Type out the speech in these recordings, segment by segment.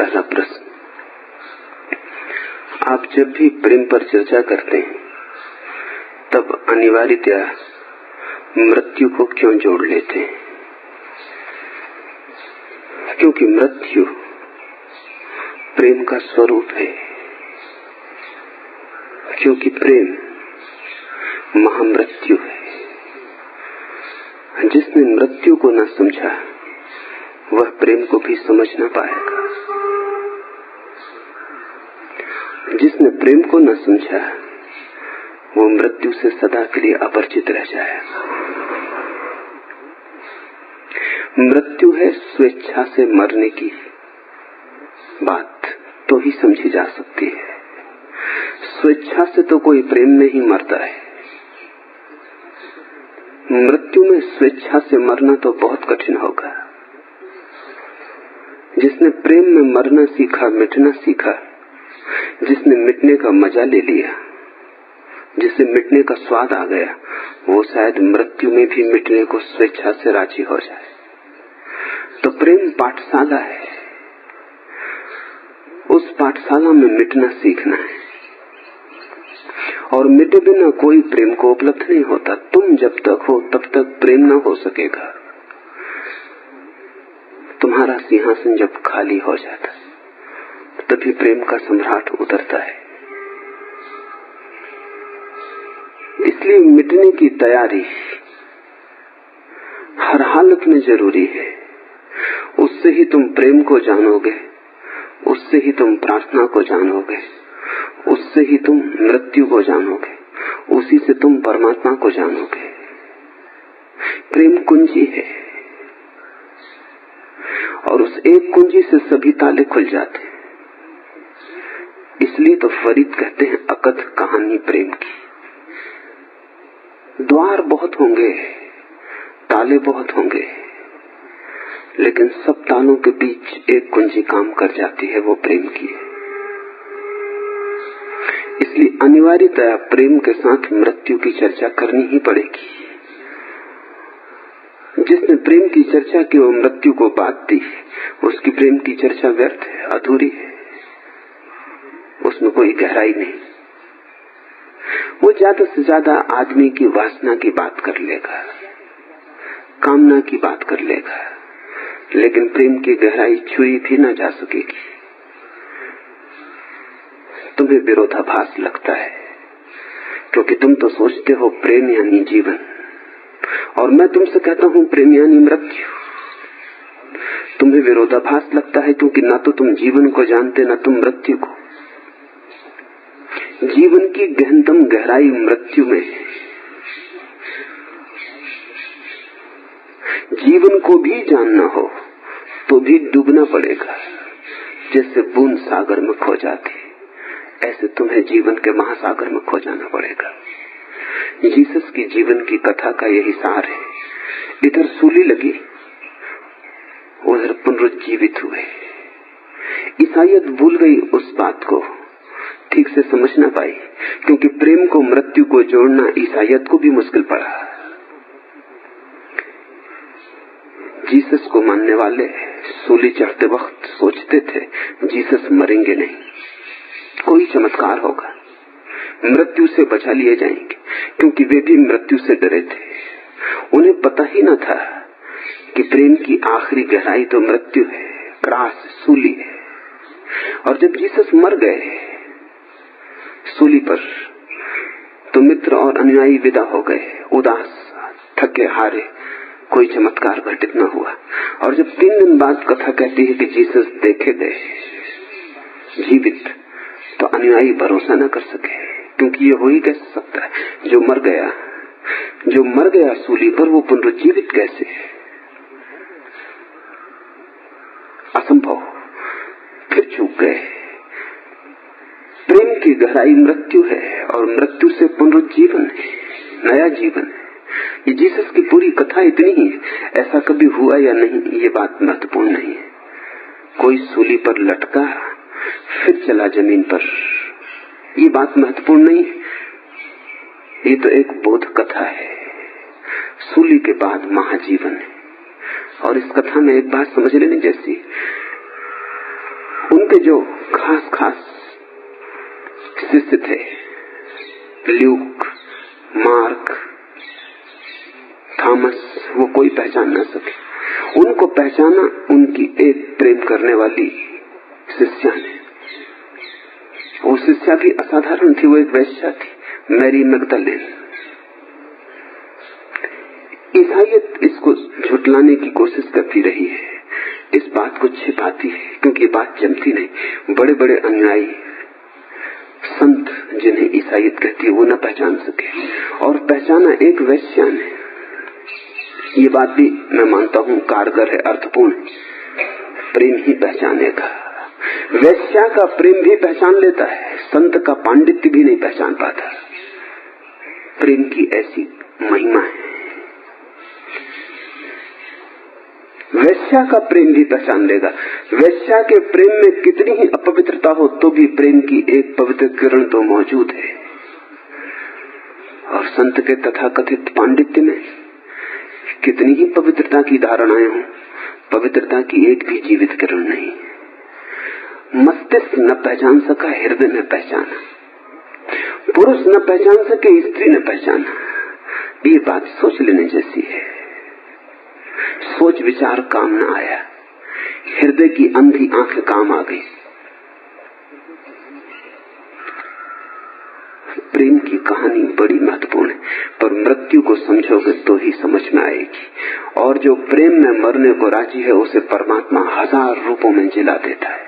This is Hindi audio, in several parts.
पहला प्रश्न, आप जब भी प्रेम पर चर्चा करते हैं तब अनिवार्यतया मृत्यु को क्यों जोड़ लेते हैं? क्योंकि मृत्यु प्रेम का स्वरूप है, क्योंकि प्रेम महामृत्यु है। जिसने मृत्यु को न समझा वह प्रेम को भी समझ न पाएगा। जिसने प्रेम को न समझा वो मृत्यु से सदा के लिए अपरिचित रह जाएगा। मृत्यु है स्वेच्छा से मरने की बात, तो ही समझी जा सकती है। स्वेच्छा से तो कोई प्रेम में ही मरता है। मृत्यु में स्वेच्छा से मरना तो बहुत कठिन होगा। जिसने प्रेम में मरना सीखा, मिटना सीखा, जिसने मिटने का मजा ले लिया, जिसे मिटने का स्वाद आ गया, वो शायद मृत्यु में भी मिटने को स्वेच्छा से राजी हो जाए। तो प्रेम पाठशाला है, उस पाठशाला में मिटना सीखना है। और मिटे बिना कोई प्रेम को उपलब्ध नहीं होता। तुम जब तक हो तब तक प्रेम न हो सकेगा। तुम्हारा सिंहासन जब खाली हो जाता तभी प्रेम का सम्राट उतरता है। इसलिए मिटने की तैयारी हर हालत में जरूरी है। उससे ही तुम प्रेम को जानोगे, उससे ही तुम प्रार्थना को जानोगे, उससे ही तुम मृत्यु को जानोगे, उसी से तुम परमात्मा को जानोगे। प्रेम कुंजी है और उस एक कुंजी से सभी ताले खुल जाते हैं। इसलिए तो फरीद कहते हैं अकथ कहानी प्रेम की। द्वार बहुत होंगे, ताले बहुत होंगे, लेकिन सब तालों के बीच एक कुंजी काम कर जाती है, वो प्रेम की है। इसलिए अनिवार्यतया प्रेम के साथ मृत्यु की चर्चा करनी ही पड़ेगी। जिसने प्रेम की चर्चा की वो मृत्यु को बात दी, उसकी प्रेम की चर्चा व्यर्थ है, अधूरी है, उसमें कोई गहराई नहीं। वो ज्यादा से ज्यादा आदमी की वासना की बात कर लेगा, कामना की बात कर लेगा, लेकिन प्रेम की गहराई छुई भी न जा सकेगी। तुम्हें विरोधाभास लगता है क्योंकि तुम तो सोचते हो प्रेम यानी जीवन, और मैं तुमसे कहता हूं प्रेम यानी मृत्यु। तुम्हें विरोधाभास लगता है क्योंकि ना तो तुम जीवन को जानते, ना तुम मृत्यु को। जीवन की गहनतम गहराई मृत्यु में है। जीवन को भी जानना हो तो भी डूबना पड़ेगा। जैसे बूंद सागर में खो जाती, ऐसे तुम्हें जीवन के महासागर में खो जाना पड़ेगा। जीसस की जीवन की कथा का यही सार है। इधर सूली लगी, उधर पुनरुज्जीवित हुए। ईसाइयत भूल गई, उस बात को ठीक से समझ ना पाई, क्योंकि प्रेम को मृत्यु को जोड़ना ईसाइयत को भी मुश्किल पड़ा। जीसस को मानने वाले सूली चढ़ते वक्त सोचते थे जीसस मरेंगे नहीं, कोई चमत्कार होगा, मृत्यु से बचा लिए जाएंगे, क्योंकि वे भी मृत्यु से डरे थे। उन्हें पता ही न था कि प्रेम की आखिरी गहराई तो मृत्यु है, क्रॉस, सूली है। और जब जीसस मर गए सूली पर, तो मित्र और अनुयायी विदा हो गए, उदास, थके हारे, कोई चमत्कार घटित न हुआ। और जब 3 दिन बाद कथा कहती है कि जीसस देखे गए जीवित, तो अनुयायी भरोसा न कर सके, क्योंकि ये हो ही कैसे सकता है? जो मर गया सूली पर, वो पुनरुज्जीवित कैसे? असंभव। फिर चूक गए। प्रेम की गहराई मृत्यु है और मृत्यु से पुनरुज्जीवन है, नया जीवन है। ये जीसस की पूरी कथा इतनी ही है। ऐसा कभी हुआ या नहीं, ये बात महत्वपूर्ण नहीं है। कोई सूली पर लटका फिर चला जमीन पर, ये बात महत्वपूर्ण नहीं है। ये तो एक बोध कथा है। सूली के बाद महाजीवन है। और इस कथा में एक बात समझ लेने जैसी, उन उनके जो खास खास शिष्य थे, ल्यूक, मार्क, थॉमस, वो कोई पहचान न सके। उनको पहचाना उनकी एक प्रेम करने वाली शिष्या ने। वो शिष्या भी असाधारण थी, वो एक वैश्या थी, मैरी मैगदलेन। ईसाईयत इसको झुटलाने की कोशिश करती रही है, इस बात को छिपाती है, क्योंकि ये बात जमती नहीं। बड़े बड़े अनुयायी संत जिन्हें ईसाईयत कहती है वो न पहचान सके, और पहचाना एक वैश्या ने। ये बात भी मैं मानता हूं कारगर है, अर्थपूर्ण। प्रेम ही पहचानेगा। वैश्या का प्रेम भी पहचान लेता है, संत का पांडित्य भी नहीं पहचान पाता। प्रेम की ऐसी महिमा है। वैश्या का प्रेम भी पहचान लेगा। वैश्या के प्रेम में कितनी ही अपवित्रता हो तो भी प्रेम की एक पवित्र किरण तो मौजूद है। और संत के तथाकथित पांडित्य में कितनी ही पवित्रता की धारणाएं हो, पवित्रता की एक भी जीवित किरण नहीं। मस्तिष्क न पहचान सका, हृदय ने पहचाना। पुरुष न पहचान सके, स्त्री ने पहचाना। ये बात सोच लेने जैसी है। सोच विचार काम न आया, हृदय की अंधी आंखें काम आ गई। प्रेम की कहानी बड़ी महत्वपूर्ण है, पर मृत्यु को समझोगे तो ही समझ में आएगी। और जो प्रेम में मरने को राजी है उसे परमात्मा 1000 रूपों में जिला देता है।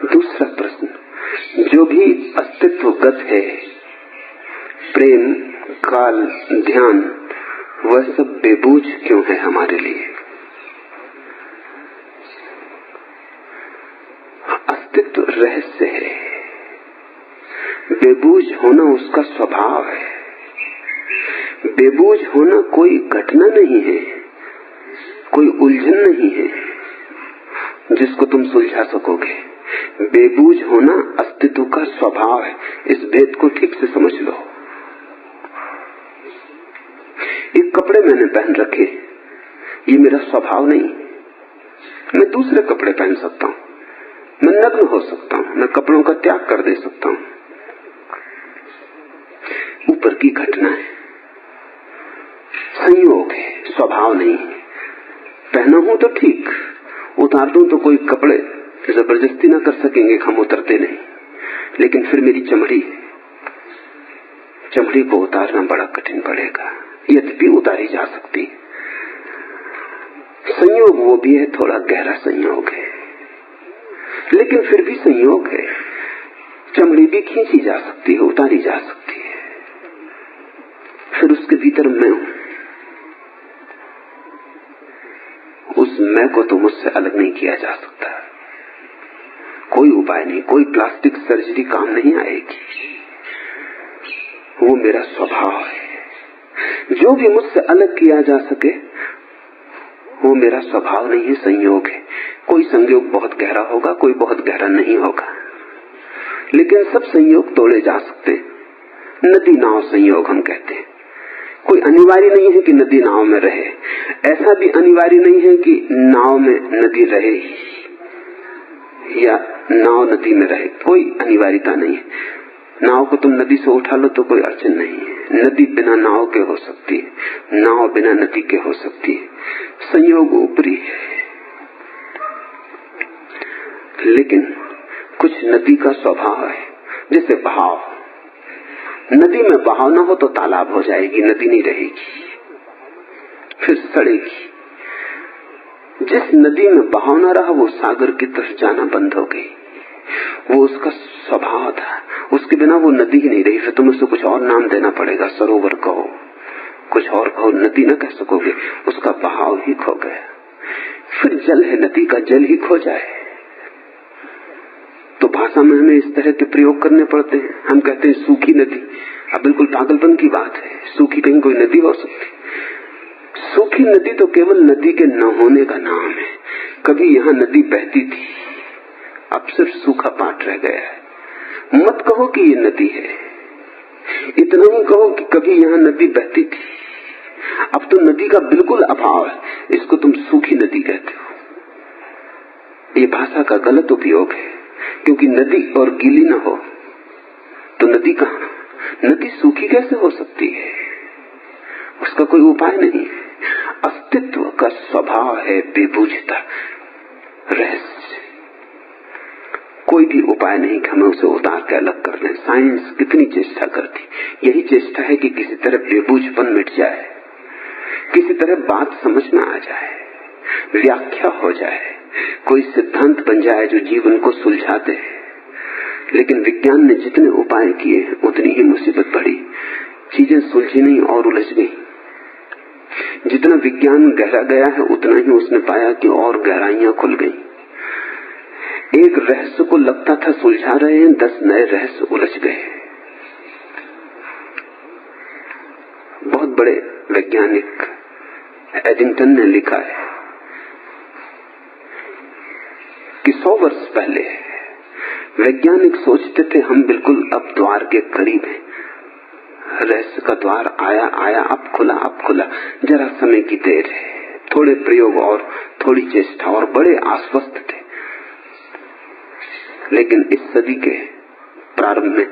दूसरा प्रश्न, जो भी अस्तित्वगत है, प्रेम, काल, ध्यान, वह सब बेबूझ क्यों है हमारे लिए? अस्तित्व रहस्य है, बेबूझ होना उसका स्वभाव है। बेबूझ होना कोई घटना नहीं है, कोई उलझन नहीं है जिसको तुम सुलझा सकोगे। बेबूझ होना अस्तित्व का स्वभाव है। इस भेद को ठीक से समझ लो। ये कपड़े मैंने पहन रखे, ये मेरा स्वभाव नहीं। मैं दूसरे कपड़े पहन सकता हूं, मैं नग्न हो सकता हूं, मैं कपड़ों का त्याग कर दे सकता हूं। ऊपर की घटना है, संयोग है, स्वभाव नहीं। पहना हूं तो ठीक, उतार दूं तो कोई कपड़े जबरदस्ती ना कर सकेंगे, हम उतरते नहीं। लेकिन फिर मेरी चमड़ी को उतारना बड़ा कठिन पड़ेगा, यद्यपि उतारी जा सकती। संयोग वो भी है, थोड़ा गहरा संयोग है, लेकिन फिर भी संयोग है। चमड़ी भी खींची जा सकती है, उतारी जा सकती है। फिर उसके भीतर मैं हूं। उस मैं को तो मुझसे अलग नहीं किया जा सकता। कोई उपाय नहीं, कोई प्लास्टिक सर्जरी काम नहीं आएगी। वो मेरा स्वभाव है। जो भी मुझसे अलग किया जा सके वो मेरा स्वभाव नहीं है, संयोग है। कोई संयोग बहुत गहरा होगा, कोई बहुत गहरा नहीं होगा, लेकिन सब संयोग तोड़े जा सकते। नदी नाव संयोग हम कहते हैं। कोई अनिवार्य नहीं है कि नदी नाव में रहे, ऐसा भी अनिवार्य नहीं है कि नाव में नदी रहे या नाव नदी में रहे। कोई अनिवार्यता नहीं है। नाव को तुम नदी से उठा लो तो कोई अड़चन नहीं है। नदी बिना नाव के हो सकती है, नाव बिना नदी के हो सकती है। संयोग ऊपरी है, लेकिन कुछ नदी का स्वभाव है, जैसे बहाव। नदी में बहाव ना हो तो तालाब हो जाएगी, नदी नहीं रहेगी, फिर सड़ेगी। जिस नदी में बहाव ना रहा वो सागर की तरफ जाना बंद हो गई। वो उसका स्वभाव था, उसके बिना वो नदी ही नहीं रही। फिर तुम्हें उसको कुछ और नाम देना पड़ेगा, सरोवर कहो, कुछ और कहो, नदी ना कह सकोगे, उसका बहाव ही खो गया। फिर जल है, नदी का जल ही खो जाए तो भाषा में हमें इस तरह के प्रयोग करने पड़ते हैं। हम कहते हैं सूखी नदी। अब बिल्कुल पागलपन की बात है, सूखी कहीं कोई नदी हो सकती? सूखी नदी तो केवल नदी के न होने का नाम है। कभी यहाँ नदी बहती थी, अब सिर्फ सूखा पाट रह गया है। मत कहो कि ये नदी है, इतना ही कहो कि कभी यहाँ नदी बहती थी, अब तो नदी का बिल्कुल अभाव है, इसको तुम सूखी नदी कहते हो। ये भाषा का गलत उपयोग है, क्योंकि नदी और गीली ना हो तो नदी कहां? नदी सूखी कैसे हो सकती है? उसका कोई उपाय नहीं है। अस्तित्व का स्वभाव है बेबूझता, रहस्य। कोई भी उपाय नहीं कि हमें उसे उतार के अलग कर दें। साइंस कितनी चेष्टा करती, यही चेष्टा है कि किसी तरह बेबूझपन मिट जाए, किसी तरह बात समझ में आ जाए, व्याख्या हो जाए, कोई सिद्धांत बन जाए जो जीवन को सुलझा दे। लेकिन विज्ञान ने जितने उपाय किए उतनी ही मुसीबत बढ़ी, चीजें सुलझी नहीं और उलझ गई। जितना विज्ञान गहरा गया है उतना ही उसने पाया कि और गहराइयां खुल गई। एक रहस्य को लगता था सुलझा रहे हैं, 10 नए रहस्य उलझ गए। बहुत बड़े वैज्ञानिक एडिंगटन ने लिखा है कि 100 वर्ष पहले वैज्ञानिक सोचते थे हम बिल्कुल अब द्वार के करीब हैं, रहस्य का द्वार आया आया, अब खुला, जरा समय की देर है, थोड़े प्रयोग और थोड़ी चेष्टा, और बड़े आश्वस्त थे। लेकिन इस सदी के प्रारंभ में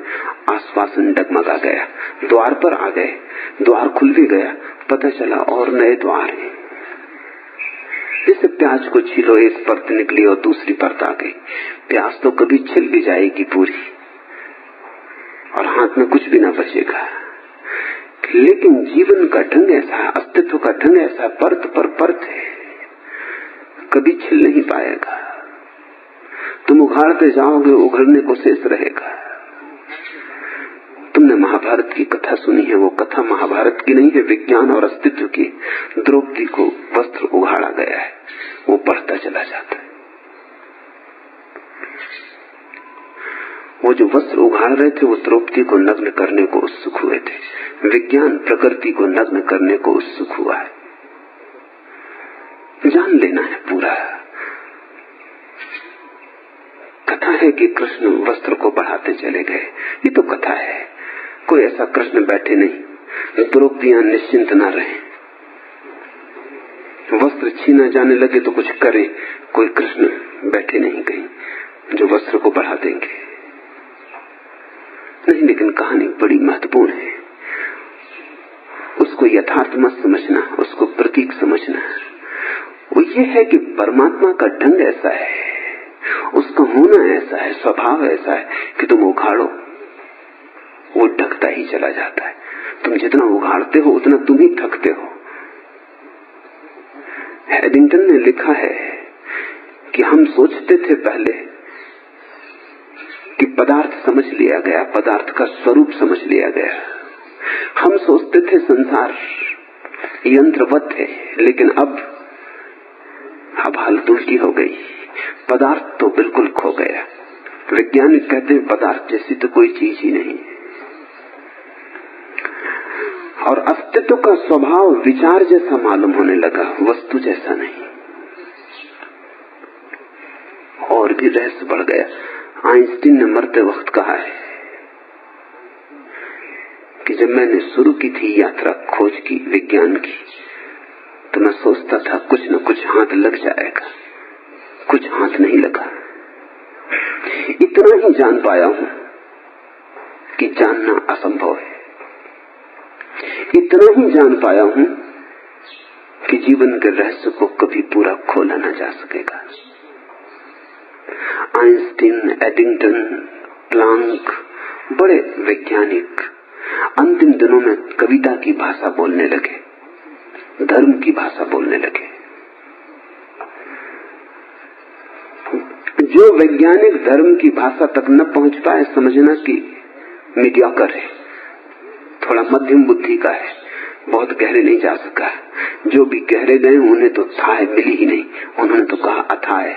आश्वासन डगमगा गया, द्वार पर आ गए, द्वार खुल भी गया, पता चला और नए द्वार हैं। जैसे प्याज को छीलो, एक परत निकली और दूसरी परत आ गई। प्याज तो कभी छिल भी जाएगी पूरी और हाथ में कुछ भी ना बचेगा, लेकिन जीवन का ढंग ऐसा, अस्तित्व का ढंग ऐसा, परत पर परत है, कभी छिल नहीं पाएगा। तुम उघाड़ते जाओगे, उघड़ने को शेष रहेगा। तुमने महाभारत की कथा सुनी है, वो कथा महाभारत की नहीं है, विज्ञान और अस्तित्व की। द्रौपदी को वस्त्र उघाड़ा गया है, वो बढ़ता चला जाता है। वो जो वस्त्र उघाड़ रहे थे वो द्रौपदी को नग्न करने को उत्सुक हुए थे। विज्ञान प्रकृति को नग्न करने को उत्सुक हुआ है। जान लेना है पूरा। कथा है कि कृष्ण वस्त्र को बढ़ाते चले गए, ये तो कथा है, कोई ऐसा कृष्ण बैठे नहीं। द्रौपदियां निश्चिंत ना रहे, वस्त्र छीना जाने लगे तो कुछ करें, कोई कृष्ण बैठे नहीं कहीं जो वस्त्र को बढ़ा देंगे। नहीं, लेकिन कहानी बड़ी महत्वपूर्ण है, उसको यथार्थ मत समझना, उसको प्रतीक समझना। वो ये है कि परमात्मा का ढंग ऐसा है, उसका होना ऐसा है, स्वभाव ऐसा है कि तुम उघाड़ो वो ढकता ही चला जाता है। तुम जितना उघाड़ते हो उतना तुम ही थकते हो। एडिंगटन ने लिखा है कि हम सोचते थे पहले कि पदार्थ समझ लिया गया, पदार्थ का स्वरूप समझ लिया गया। हम सोचते थे संसार यंत्रवत है, लेकिन अब हालत उल्टी हो गई, पदार्थ तो बिल्कुल खो गया। वैज्ञानिक कहते हैं पदार्थ जैसी तो कोई चीज ही नहीं, और अस्तित्व का स्वभाव विचार जैसा मालूम होने लगा, वस्तु जैसा नहीं। और भी रहस्य बढ़ गया। आइंस्टीन ने मरते वक्त कहा है कि जब मैंने शुरू की थी यात्रा खोज की, विज्ञान की, तो मैं सोचता था कुछ न कुछ हाथ लग जाएगा, कुछ हाथ नहीं लगा। इतना ही जान पाया हूं कि जानना असंभव है, इतना ही जान पाया हूं कि जीवन के रहस्य को कभी पूरा खोला न जा सकेगा। आइंस्टीन, एडिंगटन, प्लांक, बड़े वैज्ञानिक अंतिम दिनों में कविता की भाषा बोलने लगे, धर्म की भाषा बोलने लगे। जो वैज्ञानिक धर्म की भाषा तक न पहुंच पाए, समझना कि मीडियोकर है, थोड़ा मध्यम बुद्धि का है, बहुत गहरे नहीं जा सका। जो भी गहरे गए उन्हें तो थाह मिली ही नहीं, उन्होंने तो कहा अथाह है।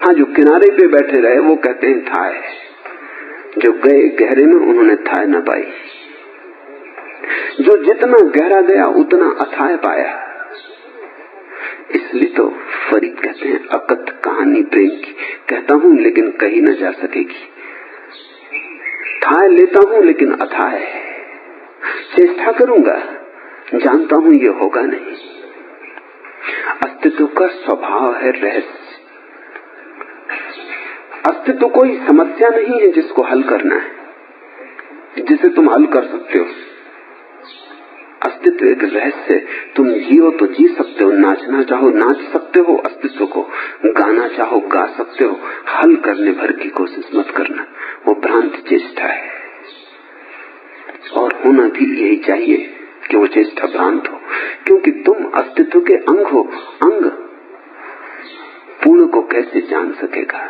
हाँ, जो किनारे पे बैठे रहे वो कहते हैं थाह है, जो गए गहरे में उन्होंने थाह न पाई। जो जितना गहरा गया उतना अथाह पाया। इसलिए तो फरीद कहते हैं अकथ कहानी प्रेम की, कहता हूं लेकिन कही न जा सकेगी, थाह लेता हूं लेकिन अथाह है। चेष्टा करूंगा जानता हूं ये होगा नहीं। अस्तित्व का स्वभाव है रहस्य। अस्तित्व कोई समस्या नहीं है जिसको हल करना है, जिसे तुम हल कर सकते हो। अस्तित्व एक रहस्य। तुम जियो तो जी सकते हो, नाचना चाहो नाच सकते हो, अस्तित्व को गाना चाहो गा सकते हो। हल करने भर की कोशिश मत करना, वो भ्रांत चेष्टा है। और होना भी यही चाहिए कि वो चेष्टा भ्रांत हो, क्योंकि तुम अस्तित्व के अंग हो। अंग पूर्ण को कैसे जान सकेगा?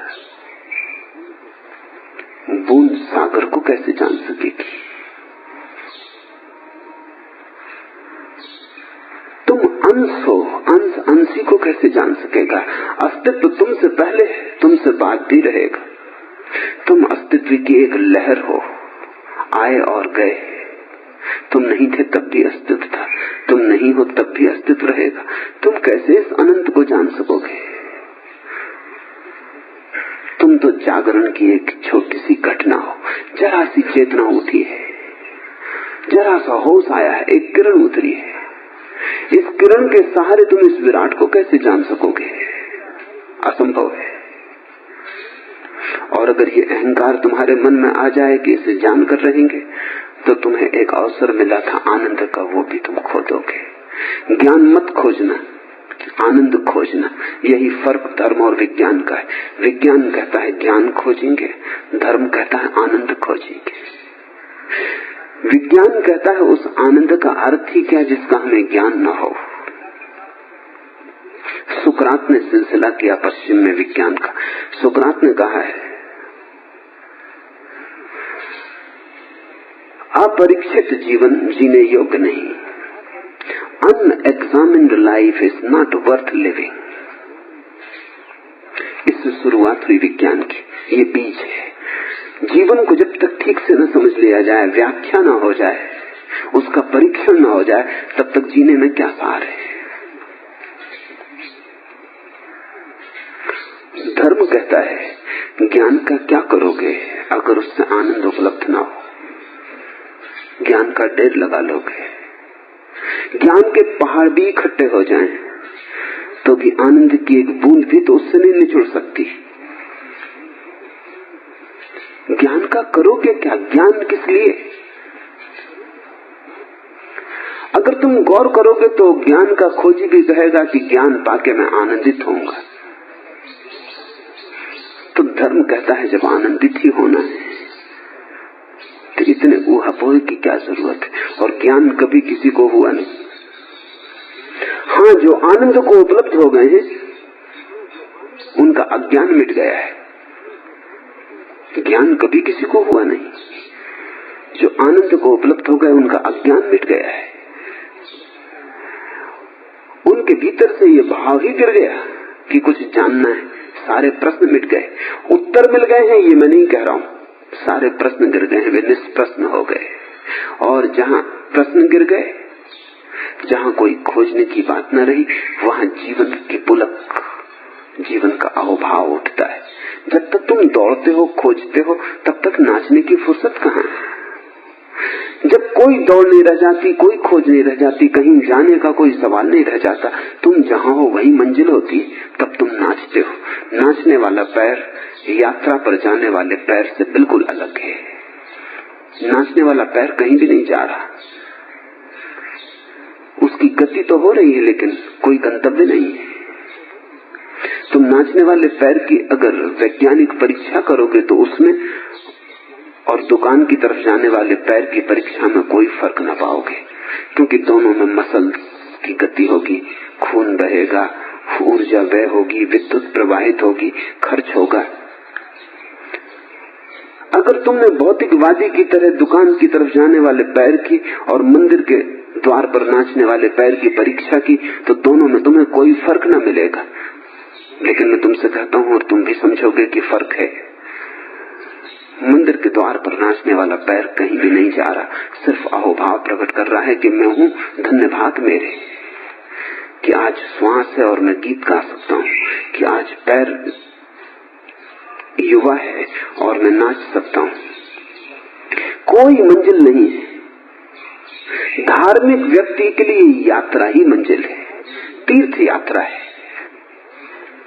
बूंद सागर को कैसे जान सकेगी? तुम अंश हो, अंश अंशी को कैसे जान सकेगा? अस्तित्व तुमसे पहले, तुमसे बाद भी रहेगा। तुम अस्तित्व की एक लहर हो, आए और गए। तुम नहीं थे तब भी अस्तित्व था, तुम नहीं हो तब भी अस्तित्व रहेगा। तुम कैसे इस अनंत को जान सकोगे? तुम तो जागरण की एक छोटी सी घटना हो, जरा सी चेतना उठी है, जरा सा होश आया है, एक किरण उतरी है। इस किरण के सहारे तुम इस विराट को कैसे जान सकोगे? असंभव है। और अगर ये अहंकार तुम्हारे मन में आ जाए कि इसे जानकर रहेंगे, तो तुम्हें एक अवसर मिला था आनंद का, वो भी तुम खो दोगे। ज्ञान मत खोजना, आनंद खोजना। यही फर्क धर्म और विज्ञान का है। विज्ञान कहता है ज्ञान खोजेंगे, धर्म कहता है आनंद खोजेंगे। विज्ञान कहता है उस आनंद का अर्थ ही क्या जिसका हमें ज्ञान न हो। सुकरात ने सिलसिला किया पश्चिम में विज्ञान का। सुकरात ने कहा है अपरीक्षित जीवन जीने योग्य नहीं। Unexamined life is not worth living. इससे शुरुआत हुई विज्ञान की। ये बीज है। जीवन को जब तक ठीक से न समझ लिया जाए, व्याख्या न हो जाए, उसका परीक्षण न हो जाए, तब तक जीने में क्या सार है? धर्म कहता है ज्ञान का क्या करोगे अगर उससे आनंद उपलब्ध ना हो? ज्ञान का ढेर लगा लोगे, ज्ञान के पहाड़ भी इकट्ठे हो जाएं, तो भी आनंद की एक बूंद भी तो उससे नहीं निचुड़ सकती। ज्ञान का करोगे क्या? ज्ञान किस लिए? अगर तुम गौर करोगे तो ज्ञान का खोजी भी कहेगा कि ज्ञान पाके मैं आनंदित होऊंगा। तो धर्म कहता है जब आनंदित ही होना है तो इतने ऊहापोह की क्या जरूरत है? और ज्ञान कभी किसी को हुआ नहीं। हाँ, जो आनंद को उपलब्ध हो गए हैं उनका अज्ञान मिट गया है। ज्ञान कभी किसी को हुआ नहीं। जो आनंद को उपलब्ध हो गए उनका अज्ञान मिट गया है। उनके भीतर से ये भाव ही गिर गया कि कुछ जानना है। सारे प्रश्न मिट गए, उत्तर मिल गए हैं, ये मैं नहीं कह रहा हूं। सारे प्रश्न गिर गए हैं, वे निष्प्रश्न हो गए। और जहां प्रश्न गिर गए, जहां कोई खोजने की बात न रही, वहां जीवन की पुलक, जीवन का अहोभाव उठता है। जब तक तुम दौड़ते हो, खोजते हो, तब तक नाचने की फुर्सत कहां है? जब कोई दौड़ नहीं रह जाती, कोई खोज नहीं रह जाती, कहीं जाने का कोई सवाल नहीं रह जाता, तुम जहां हो वही मंजिल होती, तब तुम नाचते हो। नाचने वाला पैर यात्रा पर जाने वाले पैर से बिल्कुल अलग है। नाचने वाला पैर कहीं भी नहीं जा रहा, उसकी गति तो हो रही है लेकिन कोई गंतव्य नहीं है। तुम नाचने वाले पैर की अगर वैज्ञानिक परीक्षा करोगे तो उसमें और दुकान की तरफ जाने वाले पैर की परीक्षा में कोई फर्क न पाओगे, क्योंकि दोनों में मसल की गति होगी, खून बहेगा, ऊर्जा व्यय होगी, विद्युत प्रवाहित होगी, खर्च होगा। अगर तुमने भौतिकवादी की तरह दुकान की तरफ जाने वाले पैर की और मंदिर के द्वार पर नाचने वाले पैर की परीक्षा की, तो दोनों में तुम्हें कोई फर्क न मिलेगा। लेकिन मैं तुमसे कहता हूं और तुम भी समझोगे कि फर्क है। मंदिर के द्वार पर नाचने वाला पैर कहीं भी नहीं जा रहा, सिर्फ अहोभाव प्रकट कर रहा है कि मैं हूं, धन्य भाग मेरे, कि आज श्वास है और मैं गीत गा सकता हूं, कि आज पैर युवा है और मैं नाच सकता हूं। कोई मंजिल नहीं है, धार्मिक व्यक्ति के लिए यात्रा ही मंजिल है, तीर्थ यात्रा है,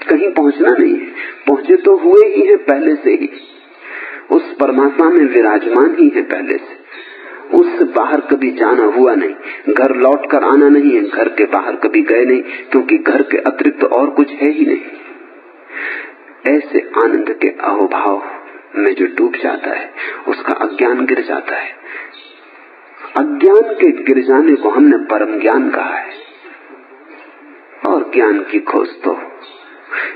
कहीं पहुंचना नहीं है। पहुंचे तो हुए ही है पहले से ही, उस परमात्मा में विराजमान ही है पहले से, उससे बाहर कभी जाना हुआ नहीं, घर लौट कर आना नहीं है, घर के बाहर कभी गए नहीं, क्योंकि घर के अतिरिक्त और कुछ है ही नहीं। ऐसे आनंद के अहोभाव में जो डूब जाता है उसका अज्ञान गिर जाता है। अज्ञान के गिर जाने को हमने परम ज्ञान कहा है। और ज्ञान की खोज तो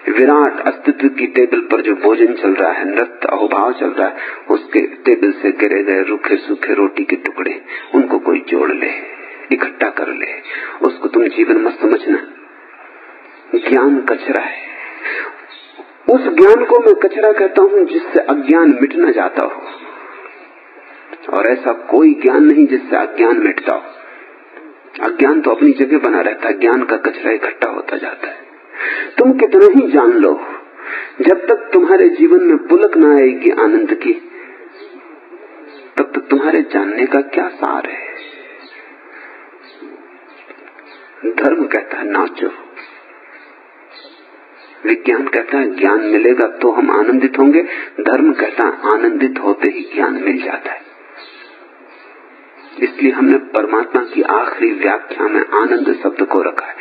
विराट अस्तित्व की टेबल पर जो भोजन चल रहा है, नृत्य अहोभाव चल रहा है, उसके टेबल से गिरे गए रूखे सूखे रोटी के टुकड़े, उनको कोई जोड़ ले, इकट्ठा कर ले, उसको तुम जीवन मत समझना। ज्ञान कचरा है। उस ज्ञान को मैं कचरा कहता हूं जिससे अज्ञान मिट न जाता हो, और ऐसा कोई ज्ञान नहीं जिससे अज्ञान मिटता हो। अज्ञान तो अपनी जगह बना रहता है, ज्ञान का कचरा इकट्ठा होता जाता है। तुम कितना ही जान लो, जब तक तुम्हारे जीवन में पुलक न आएगी आनंद की, तब तक तुम्हारे जानने का क्या सार है। धर्म कहता है नाचो, विज्ञान कहता है ज्ञान मिलेगा तो हम आनंदित होंगे, धर्म कहता है आनंदित होते ही ज्ञान मिल जाता है। इसलिए हमने परमात्मा की आखिरी व्याख्या में आनंद शब्द को रखा है।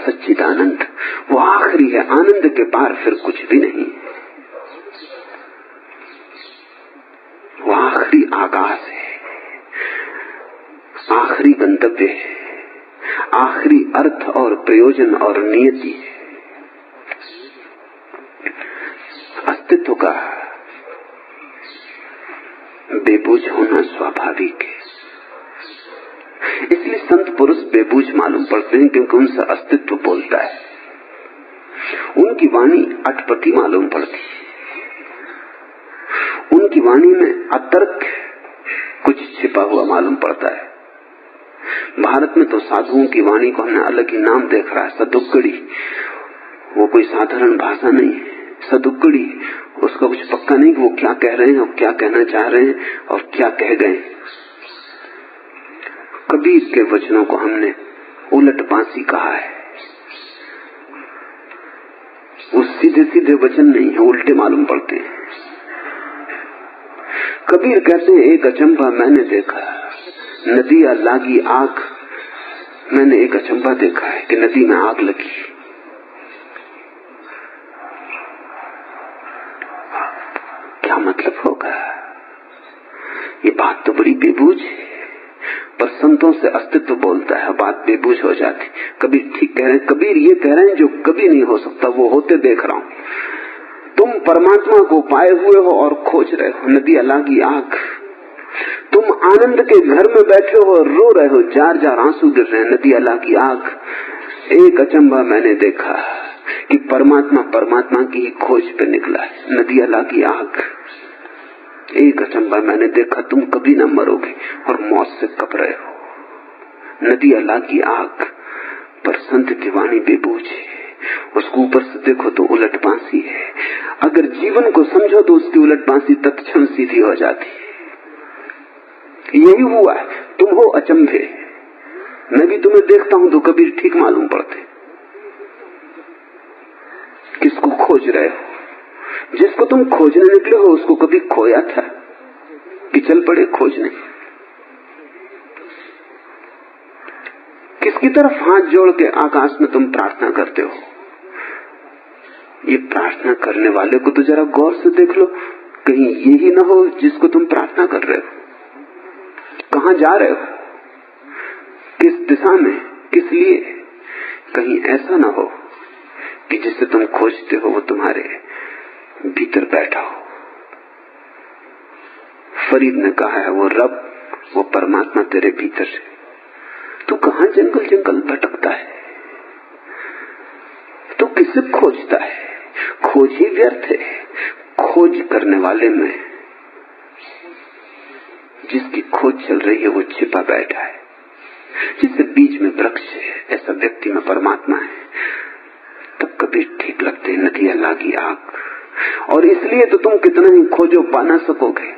सच्चिदानंद वो आखिरी है, आनंद के पार फिर कुछ भी नहीं। वो आखिरी आकाश है, आखिरी गंतव्य है, आखिरी अर्थ और प्रयोजन और नियति है। अस्तित्व का बेबूझ होना स्वाभाविक है। इसलिए संत पुरुष बेबूझ मालूम पड़ते हैं, क्योंकि उनसे अस्तित्व बोलता है। उनकी वाणी अटपटी मालूम पड़ती है, उनकी वाणी में अतर्क कुछ छिपा हुआ मालूम पड़ता है। भारत में तो साधुओं की वाणी को हमने अलग ही नाम देख रहा है, सदुक्कड़ी। वो कोई साधारण भाषा नहीं है, सदुक्कड़ी। उसका कुछ पक्का नहीं कि वो क्या कह रहे हैं और क्या कहना चाह रहे हैं और क्या कह गए। कबीर के वचनों को हमने उलट बांसी कहा है। वो सीधे सीधे वचन नहीं है, उल्टे मालूम पड़ते हैं। कबीर कहते हैं एक अचंभा मैंने देखा, नदिया लागी आग। मैंने एक अचंभा देखा है कि नदी में आग लगी। क्या मतलब होगा? ये बात तो बड़ी बेबूझ है, पर संतों से अस्तित्व बोलता है, बात बेबूझ हो जाती। कबीर ठीक कह रहे हैं, कबीर ये कह रहे हैं जो कभी नहीं हो सकता वो होते देख रहा हूं। तुम परमात्मा को पाए हुए हो और खोज रहे हो, नदी लागी आग। तुम आनंद के घर में बैठे हो और रो रहे हो, जार जार आंसू गिर रहे हैं, नदी लागी आग। एक अचंभा मैंने देखा कि परमात्मा परमात्मा की ही खोज पे निकला है, नदी लागी आग। एक अचंभा मैंने देखा, तुम कभी न मरोगे और मौत से कब रहे हो, नदी लागी आग। पर संत की वाणी बेबूझ है, उसको ऊपर से देखो तो उलट बांसी है। अगर जीवन को समझो तो उसकी उलट बांसी तत्क्षण सीधी हो जाती है। यही हुआ है, तुम हो अचंभे। मैं भी तुम्हें देखता हूं तो कबीर ठीक मालूम पड़ते। किसको खोज रहे हो? जिसको तुम खोजने निकले हो उसको कभी खोया था कि चल पड़े खोजने? किसकी तरफ हाथ जोड़ के आकाश में तुम प्रार्थना करते हो? ये प्रार्थना करने वाले को तो जरा गौर से देख लो, कहीं ये ही ना हो जिसको तुम प्रार्थना कर रहे हो। कहां जा रहे हो, किस दिशा में, किस लिए? कहीं ऐसा ना हो कि जिसे तुम खोजते हो वो तुम्हारे भीतर बैठा हो। फरीद ने कहा है वो रब, वो परमात्मा तेरे भीतर है। तू कहां जंगल जंगल भटकता है? तू किसे खोजता है? खोज ही व्यर्थ है। खोज करने वाले में जिसकी खोज चल रही है वो छिपा बैठा है। जिससे बीच में वृक्ष है, ऐसा व्यक्ति में परमात्मा है। तब कभी ठीक लगते हैं, नदियां लागी आग। और इसलिए तो तुम कितना ही खोजो पा ना सकोगे।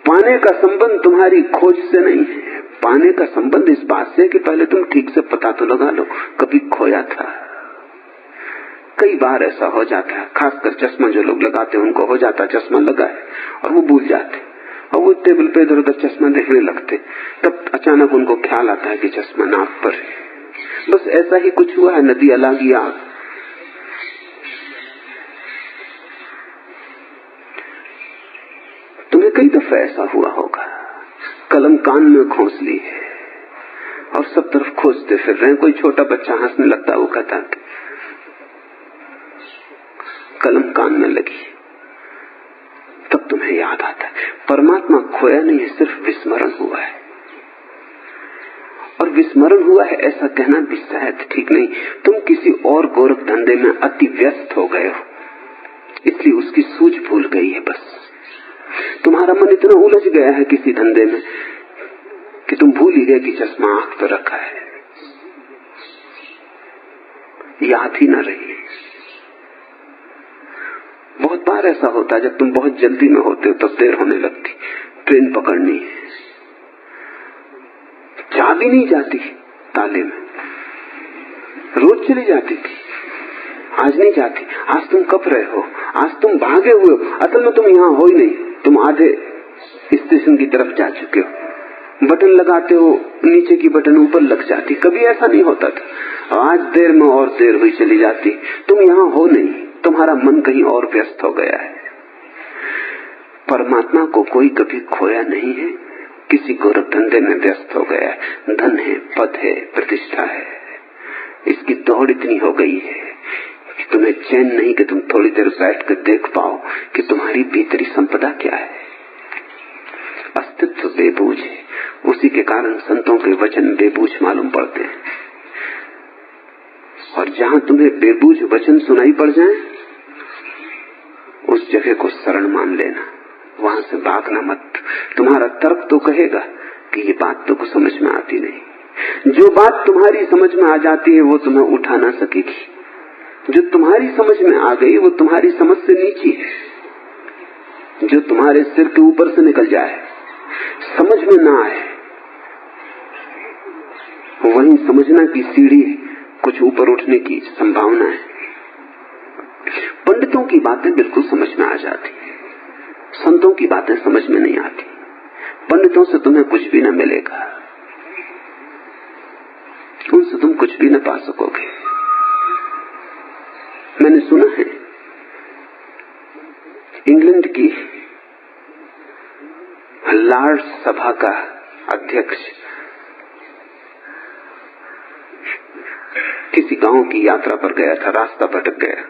पाने का संबंध तुम्हारी खोज से नहीं है, पाने का संबंध इस बात से कि पहले तुम ठीक से पता तो लगा लो कभी खोया था। कई बार ऐसा हो जाता है, खासकर चश्मा जो लोग लगाते हैं उनको हो जाता है, चश्मा लगा है और वो भूल जाते और वो टेबल पे इधर उधर चश्मा देखने लगते, तब अचानक उनको ख्याल आता है कि चश्मा नाक पर है। बस ऐसा ही कुछ हुआ है, नदी अलग आग। तुम्हें कई दफा ऐसा हुआ होगा, कलम कान में खोस ली है और सब तरफ खोजते फिर रहे। कोई छोटा बच्चा हंसने लगता, वो कहता कलम कान में लगी, तब तुम्हें याद आता है परमात्मा खोया नहीं है, सिर्फ विस्मरण हुआ है। और विस्मरण हुआ है ऐसा कहना भी शायद ठीक नहीं। तुम किसी और गोरख धंधे में अति व्यस्त हो गए हो, इसलिए उसकी सूझ भूल गई है। बस तुम्हारा मन इतना उलझ गया है किसी धंधे में कि तुम भूल ही गए कि चश्मा आंख पर रखा है, याद ही न रही। बहुत बार ऐसा होता है, जब तुम बहुत जल्दी में होते हो तब देर होने लगती, ट्रेन पकड़नी है, चाबी नहीं जाती ताले में, रोज चली जाती थी, आज नहीं जाती। आज तुम कब रहे हो, आज तुम भागे हुए हो, असल में तुम यहाँ हो ही नहीं, तुम आधे स्टेशन की तरफ जा चुके हो। बटन लगाते हो, नीचे की बटन ऊपर लग जाती, कभी ऐसा नहीं होता था। आज देर में और देर हुई चली जाती, तुम यहाँ हो नहीं, तुम्हारा मन कहीं और व्यस्त हो गया है। परमात्मा को कोई कभी खोया नहीं है, किसी गोरख धंधे में व्यस्त हो गया है। धन है, पद है, प्रतिष्ठा है, इसकी दौड़ इतनी हो गई है कि तुम्हें चैन नहीं कि तुम थोड़ी देर बैठ कर देख पाओ कि तुम्हारी भीतरी संपदा क्या है। अस्तित्व बेबूझ है, उसी के कारण संतों के वचन बेबूझ मालूम पड़ते हैं। और जहां तुम्हें बेबूझ वचन सुनाई पड़ जाए, उस जगह को शरण मान लेना, वहां से भागना मत। तुम्हारा तर्क तो कहेगा कि ये बात तो कुछ समझ में आती नहीं। जो बात तुम्हारी समझ में आ जाती है वो तुम्हें उठा ना सकेगी, जो तुम्हारी समझ में आ गई वो तुम्हारी समझ से नीची है। जो तुम्हारे सिर के ऊपर से निकल जाए, समझ में ना आए, वहीं समझना की सीढ़ी है, कुछ ऊपर उठने की संभावना है। पंडितों की बातें बिल्कुल समझ में आ जाती, संतों की बातें समझ में नहीं आती। पंडितों से तुम्हें कुछ भी न मिलेगा, उनसे तुम कुछ भी न पा सकोगे। मैंने सुना है इंग्लैंड की लॉर्ड सभा का अध्यक्ष किसी गांव की यात्रा पर गया था, रास्ता भटक गया,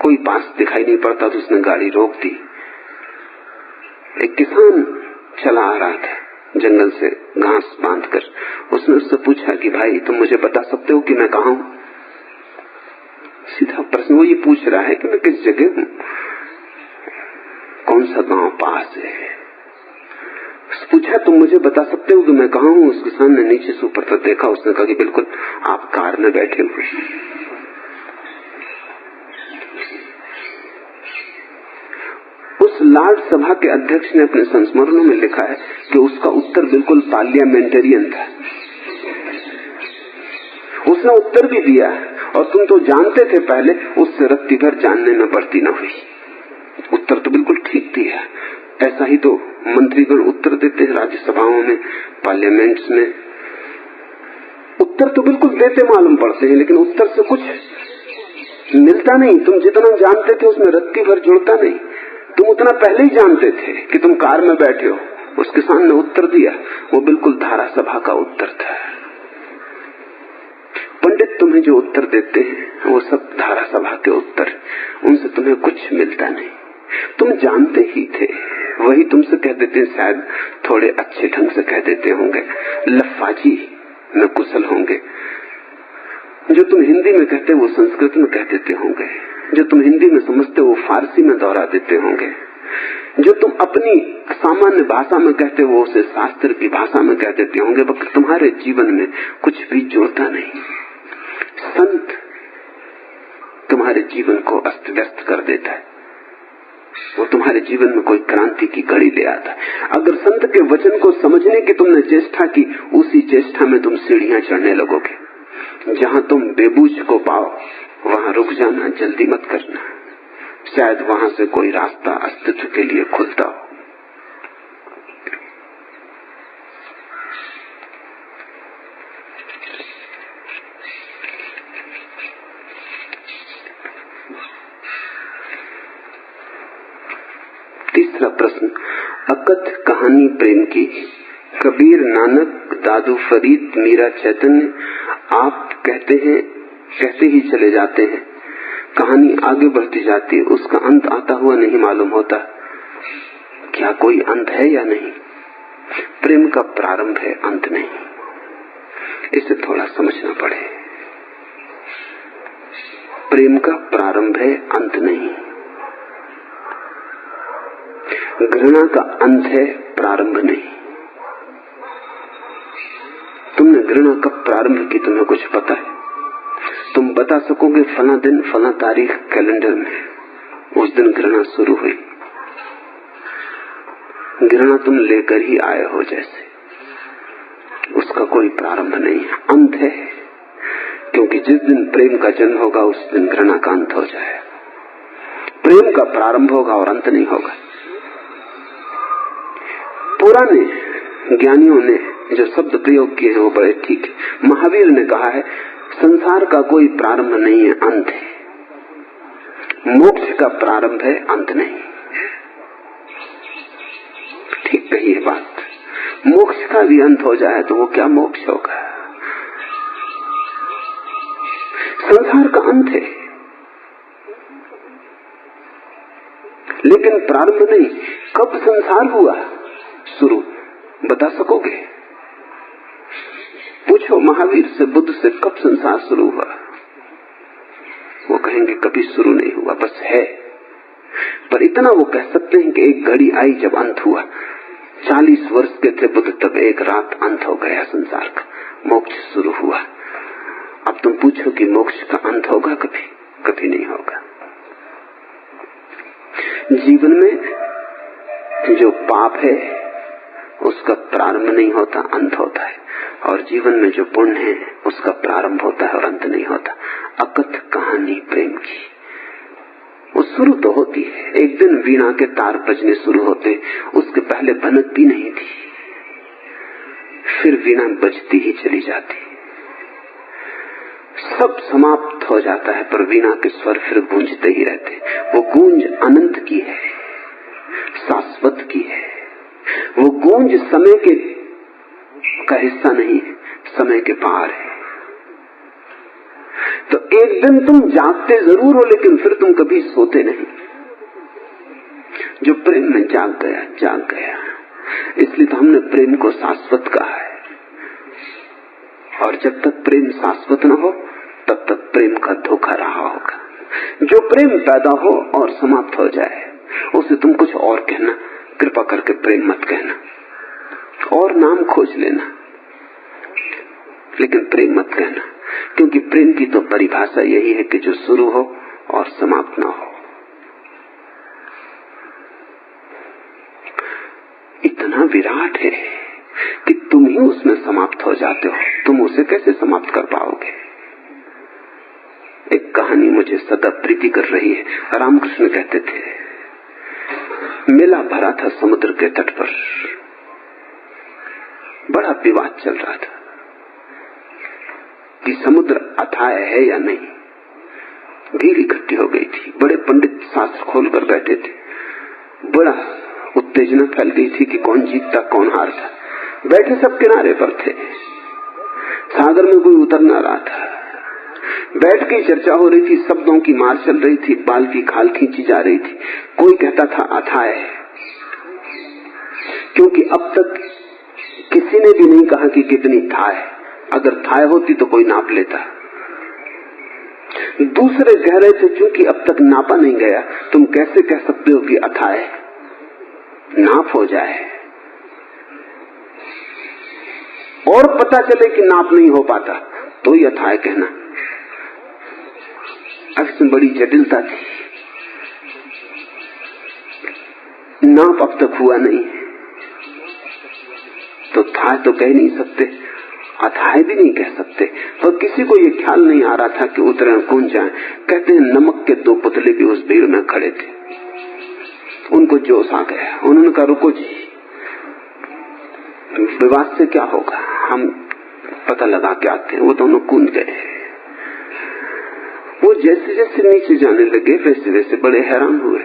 कोई पास दिखाई नहीं पड़ता तो उसने गाड़ी रोक दी। एक किसान चला आ रहा था जंगल से घास बांधकर, उसने उससे पूछा कि भाई तुम मुझे बता सकते हो कि मैं कहाँ हूं। सीधा प्रश्न वो ये पूछ रहा है कि मैं किस जगह हूं, कौन सा गांव पास है। पूछा तुम मुझे बता सकते हो कि मैं कहाँ हूं। उस किसान ने नीचे से ऊपर तक देखा, उसने कहा कि बिल्कुल आप कार में बैठे हुए। उस लॉर्ड सभा के अध्यक्ष ने अपने संस्मरणों में लिखा है कि उसका उत्तर बिल्कुल पार्लियामेंटेरियन था। उसने उत्तर भी दिया और तुम तो जानते थे पहले, उससे रत्ती भर जानने में बढ़ती न हुई। उत्तर तो बिल्कुल ठीक दिया। ऐसा ही तो मंत्रीगण उत्तर देते हैं राज्यसभाओं में, पार्लियामेंट्स में, उत्तर तो बिल्कुल देते मालूम पड़ते हैं, लेकिन उत्तर से कुछ मिलता नहीं। तुम जितना जानते थे उसमें रत्ती भर जुड़ता नहीं। तुम उतना पहले ही जानते थे कि तुम कार में बैठे हो। उस किसान ने उत्तर दिया, वो बिल्कुल धारा सभा का उत्तर था। पंडित तुम्हें जो उत्तर देते हैं वो सब धारा सभा के उत्तर, उनसे तुम्हें कुछ मिलता नहीं। तुम जानते ही थे, वही तुमसे कह देते हैं, शायद थोड़े अच्छे ढंग से कह देते होंगे, लफाजी में कुशल होंगे। जो तुम हिंदी में कहते वो संस्कृत में कह देते होंगे, जो तुम हिंदी में समझते वो फारसी में दोहरा देते होंगे, जो तुम अपनी सामान्य भाषा में कहते वो उसे शास्त्र की भाषा में कह देते होंगे। बल्कि तुम्हारे जीवन में कुछ भी जुड़ता नहीं। संत तुम्हारे जीवन को अस्त व्यस्त कर देता है। वो तुम्हारे जीवन में कोई क्रांति की घड़ी ले आता है। अगर संत के वचन को समझने की तुमने चेष्टा की, उसी चेष्टा में तुम सीढ़ियां चढ़ने लगोगे। जहां तुम बेबूझ को पाओ वहां रुक जाना, जल्दी मत करना। शायद वहां से कोई रास्ता अस्तित्व के लिए खुलता हो। तीसरा प्रश्न, अकथ कहानी प्रेम की। कबीर, नानक, दादू फरीद, मीरा, चैतन्य आप कहते ही चले जाते हैं, कहानी आगे बढ़ती जाती है, उसका अंत आता हुआ नहीं मालूम होता। क्या कोई अंत है या नहीं? प्रेम का प्रारंभ है, अंत नहीं। इसे थोड़ा समझना पड़े। प्रेम का प्रारंभ है, अंत नहीं। घृणा का अंत है, प्रारंभ नहीं। तुमने घृणा कब प्रारंभ की, तुम्हें कुछ पता है? तुम बता सकोगे फला दिन फला तारीख कैलेंडर में उस दिन घृणा शुरू हुई। घृणा तुम लेकर ही आए हो जैसे, उसका कोई प्रारंभ नहीं है, अंत है। क्योंकि जिस दिन प्रेम का जन्म होगा उस दिन घृणा का अंत हो जाए। प्रेम का प्रारंभ होगा और अंत नहीं होगा। पुराने ज्ञानियों ने जो शब्द प्रयोग किए हैं वो बड़े ठीक है। महावीर ने कहा है संसार का कोई प्रारंभ नहीं है, अंत है। मोक्ष का प्रारंभ है, अंत नहीं। ठीक कही है बात। मोक्ष का भी अंत हो जाए तो वो क्या मोक्ष होगा? संसार का अंत है लेकिन प्रारंभ नहीं। कब संसार हुआ शुरू, बता सकोगे? पूछो महावीर से, बुद्ध से, कब संसार शुरू हुआ? वो कहेंगे कभी शुरू नहीं हुआ, बस है। पर इतना वो कह सकते हैं कि एक घड़ी आई जब अंत हुआ। 40 वर्ष के थे बुद्ध तब एक रात अंत हो गया संसार का, मोक्ष शुरू हुआ। अब तुम पूछो कि मोक्ष का अंत होगा? कभी कभी नहीं होगा। जीवन में जो पाप है उसका प्रारंभ नहीं होता, अंत होता है। और जीवन में जो पुण्य है उसका प्रारंभ होता है और अंत नहीं होता। अकथ कहानी प्रेम की, वो शुरू तो होती है। एक दिन वीणा के तार बजने शुरू होते, उसके पहले भनक भी नहीं थी, फिर वीणा बजती ही चली जाती। सब समाप्त हो जाता है पर वीणा के स्वर फिर गूंजते ही रहते। वो गूंज अनंत की है, शाश्वत की है। वो गूंज समय के का हिस्सा नहीं है, समय के पार है। तो एक दिन तुम जागते जरूर हो लेकिन फिर तुम कभी सोते नहीं। जो प्रेम में जाग गया जाग गया। इसलिए तो हमने प्रेम को शाश्वत कहा है। और जब तक प्रेम शाश्वत न हो तब तक प्रेम का धोखा रहा होगा। जो प्रेम पैदा हो और समाप्त हो जाए उसे तुम कुछ और कहना, कृपा करके प्रेम मत कहना। और नाम खोज लेना लेकिन प्रेम मत कहना, क्योंकि प्रेम की तो परिभाषा यही है कि जो शुरू हो और समाप्त ना हो। इतना विराट है कि तुम ही उसमें समाप्त हो जाते हो, तुम उसे कैसे समाप्त कर पाओगे? एक कहानी मुझे सदा प्रीति कर रही है। रामकृष्ण कहते थे, मेला भरा था समुद्र के तट पर, बड़ा विवाद चल रहा था कि समुद्र अथाह है या नहीं। भीड़ इकट्ठी हो गई थी, बड़े पंडित शास्त्र खोलकर बैठे थे, बड़ा उत्तेजना फैल गई थी कि कौन जीतता कौन हारता। बैठे सब किनारे पर थे, सागर में कोई उतर ना रहा था। बैठ के चर्चा हो रही थी, शब्दों की मार चल रही थी, बाल की खाल खींची जा रही थी। कोई कहता था अथाह है, क्योंकि अब तक किसी ने भी नहीं कहा कि कितनी थाह है। अगर थाह होती तो कोई नाप लेता। दूसरे कह रहे थे क्योंकि अब तक नापा नहीं गया, तुम कैसे कह सकते हो कि अथाह है? नाप हो जाए और पता चले कि नाप नहीं हो पाता तो ही अथाह कहना। अब इसमें बड़ी जटिलता थी। नाप अब तक हुआ नहीं, तो था तो कह नहीं सकते, अथाह भी नहीं कह सकते। तो किसी को ये ख्याल नहीं आ रहा था कि उतरे कौन जाए। कहते हैं नमक के 2 पुतले भी उस भीड़ में खड़े थे। उनको जोश आ गया, उन्होंने कहा रुको जी, विवाद से क्या होगा, हम पता लगा के आते हैं। वो दोनों कूद गए। वो जैसे जैसे नीचे जाने लगे वैसे वैसे बड़े हैरान हुए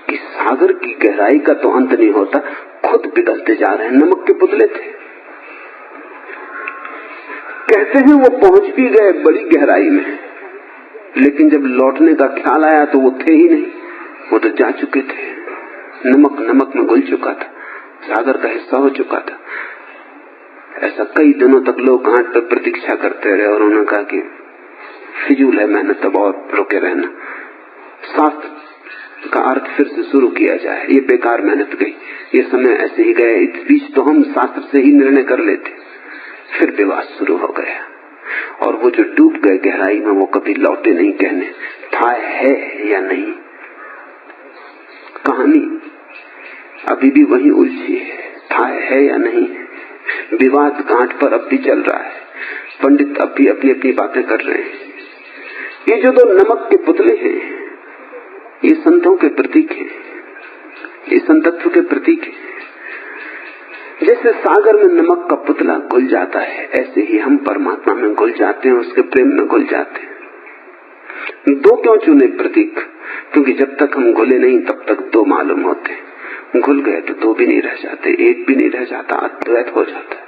कि सागर की गहराई का तो अंत नहीं होता, खुद पिघलते जा रहे हैं। नमक के पुतले थे। कहते हैं वो पहुंच भी गए बड़ी गहराई में, लेकिन जब लौटने का ख्याल आया तो वो थे ही नहीं, वो तो जा चुके थे। नमक में घुल चुका था, सागर का हिस्सा हो चुका था। ऐसा कई दिनों तक लोग घाट पर प्रतीक्षा करते रहे और उन्होंने कहा कि फिजूल है मेहनत, अब और रुके रहना, शास्त्र का अर्थ फिर से शुरू किया जाए, ये बेकार मेहनत गई, ये समय ऐसे ही गए। इस बीच तो हम शास्त्र से ही निर्णय कर लेते। फिर विवाद शुरू हो गया और वो जो डूब गए गहराई में वो कभी लौटे नहीं कहने था है या नहीं। कहानी अभी भी वही उलझी है, था है या नहीं। विवाद घाट पर अब भी चल रहा है, पंडित अब भी अपनी अपनी बातें कर रहे हैं। ये जो 2 नमक के पुतले हैं ये संतों के प्रतीक हैं, ये संतत्व के प्रतीक हैं। जैसे सागर में नमक का पुतला घुल जाता है, ऐसे ही हम परमात्मा में घुल जाते हैं, उसके प्रेम में घुल जाते हैं। 2 क्यों चुने प्रतीक? क्योंकि जब तक हम घुले नहीं तब तक 2 मालूम होते, घुल गए तो 2 भी नहीं रह जाते, 1 भी नहीं रह जाता, अद्वैत हो जाता है।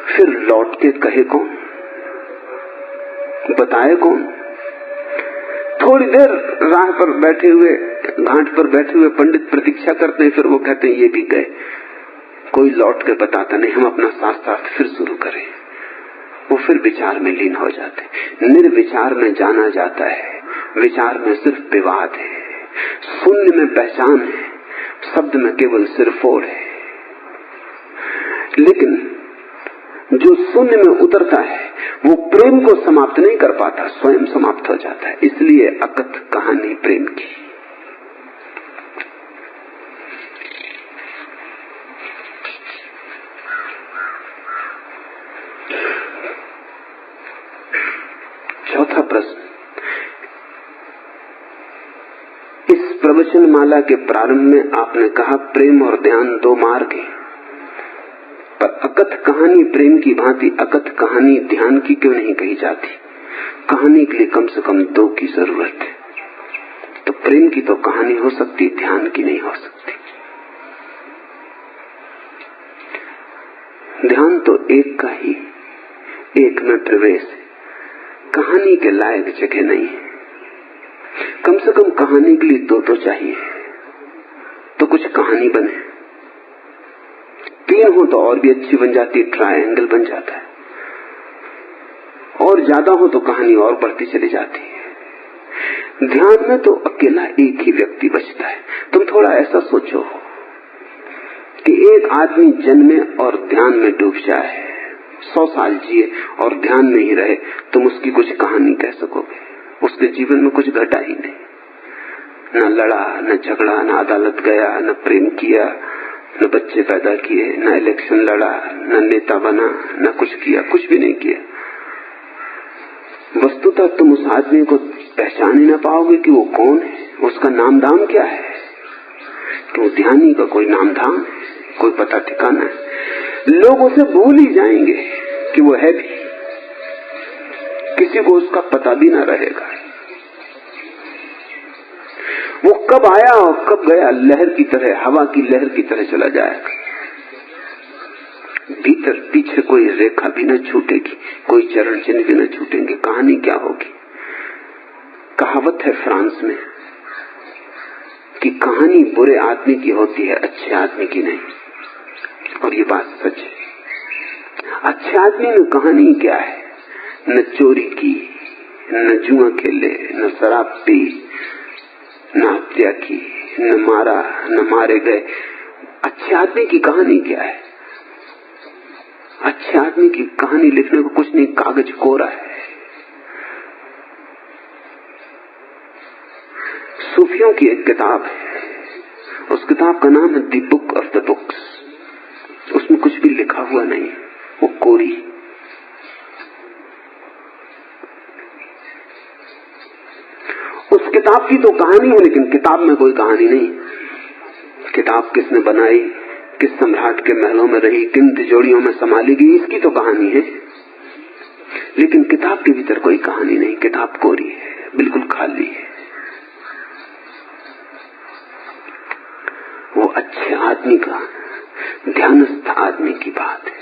फिर लौट के कहे कौन, बताए कौन? थोड़ी देर राह पर बैठे हुए, घाट पर बैठे हुए पंडित प्रतीक्षा करते हैं, फिर वो कहते हैं ये भी गए। कोई लौट के बताता नहीं, हम अपना शास्त्रार्थ फिर शुरू करें। वो फिर विचार में लीन हो जाते। निर्विचार में जाना जाता है, विचार में सिर्फ विवाद है, शून्य में पहचान है, शब्द में केवल सिरफोड़ है। लेकिन जो शून्य में उतरता है वो प्रेम को समाप्त नहीं कर पाता, स्वयं समाप्त हो जाता है। इसलिए अकथ कहानी प्रेम की। चौथा प्रश्न, इस प्रवचन माला के प्रारंभ में आपने कहा प्रेम और ध्यान 2 मार्ग हैं, पर अकथ कहानी प्रेम की भांति अकथ कहानी ध्यान की क्यों नहीं कही जाती? कहानी के लिए कम से कम 2 की जरूरत है। तो प्रेम की तो कहानी हो सकती, ध्यान की नहीं हो सकती। ध्यान तो एक का ही, एक में प्रवेश है, कहानी के लायक जगह नहीं है। कम से कम कहानी के लिए 2 तो चाहिए, तो कुछ कहानी बने। 3 हो तो और भी अच्छी बन जाती, ट्रायंगल बन जाता है। और ज्यादा हो तो कहानी और बढ़ती चली जाती है। ध्यान में तो अकेला एक ही व्यक्ति बचता है। तुम थोड़ा ऐसा सोचो कि एक आदमी जन्मे और ध्यान में डूब जाए, 100 साल जिए और ध्यान में ही रहे, तुम उसकी कुछ कहानी कह सकोगे? उसके जीवन में कुछ घटा ही नहीं, न लड़ा, न झगड़ा, न अदालत गया, न प्रेम किया, न बच्चे पैदा किए, न इलेक्शन लड़ा, न नेता बना, न कुछ किया, कुछ भी नहीं किया। वस्तुतः तुम उस आदमी को पहचान ही ना पाओगे कि वो कौन है, उसका नाम धाम क्या है। कि वो ध्यानी का कोई नाम धाम है, कोई पता ठिकाना है। लोग उसे भूल ही जाएंगे कि वो है भी, किसी को उसका पता भी ना रहेगा। वो कब आया और कब गया, लहर की तरह, हवा की लहर की तरह चला जाएगा। भीतर पीछे कोई रेखा भी न छूटेगी, कोई चरण चिन्ह भी न छूटेंगे। कहानी क्या होगी? कहावत है फ्रांस में कि कहानी बुरे आदमी की होती है, अच्छे आदमी की नहीं। और ये बात सच है। अच्छे आदमी में कहानी क्या है? न चोरी की, न जुआ खेले, न शराब पी, न हत्या की, न मारा, न मारे गए। अच्छे आदमी की कहानी क्या है? अच्छे आदमी की कहानी लिखने को कुछ नहीं, कागज कोरा है। सूफियों की एक किताब है, किताब का नाम है the book of the books. उसमें कुछ भी लिखा हुआ नहीं, वो कोरी। उस किताब की तो कहानी है, लेकिन किताब में कोई कहानी नहीं। किताब किसने बनाई, किस सम्राट के महलों में रही, किन तिजोरियों में संभाली गई, इसकी तो कहानी है, लेकिन किताब के भीतर कोई कहानी नहीं। किताब कोरी है, बिल्कुल खाली है। वो अच्छे आदमी का, ध्यानस्थ आदमी की बात है।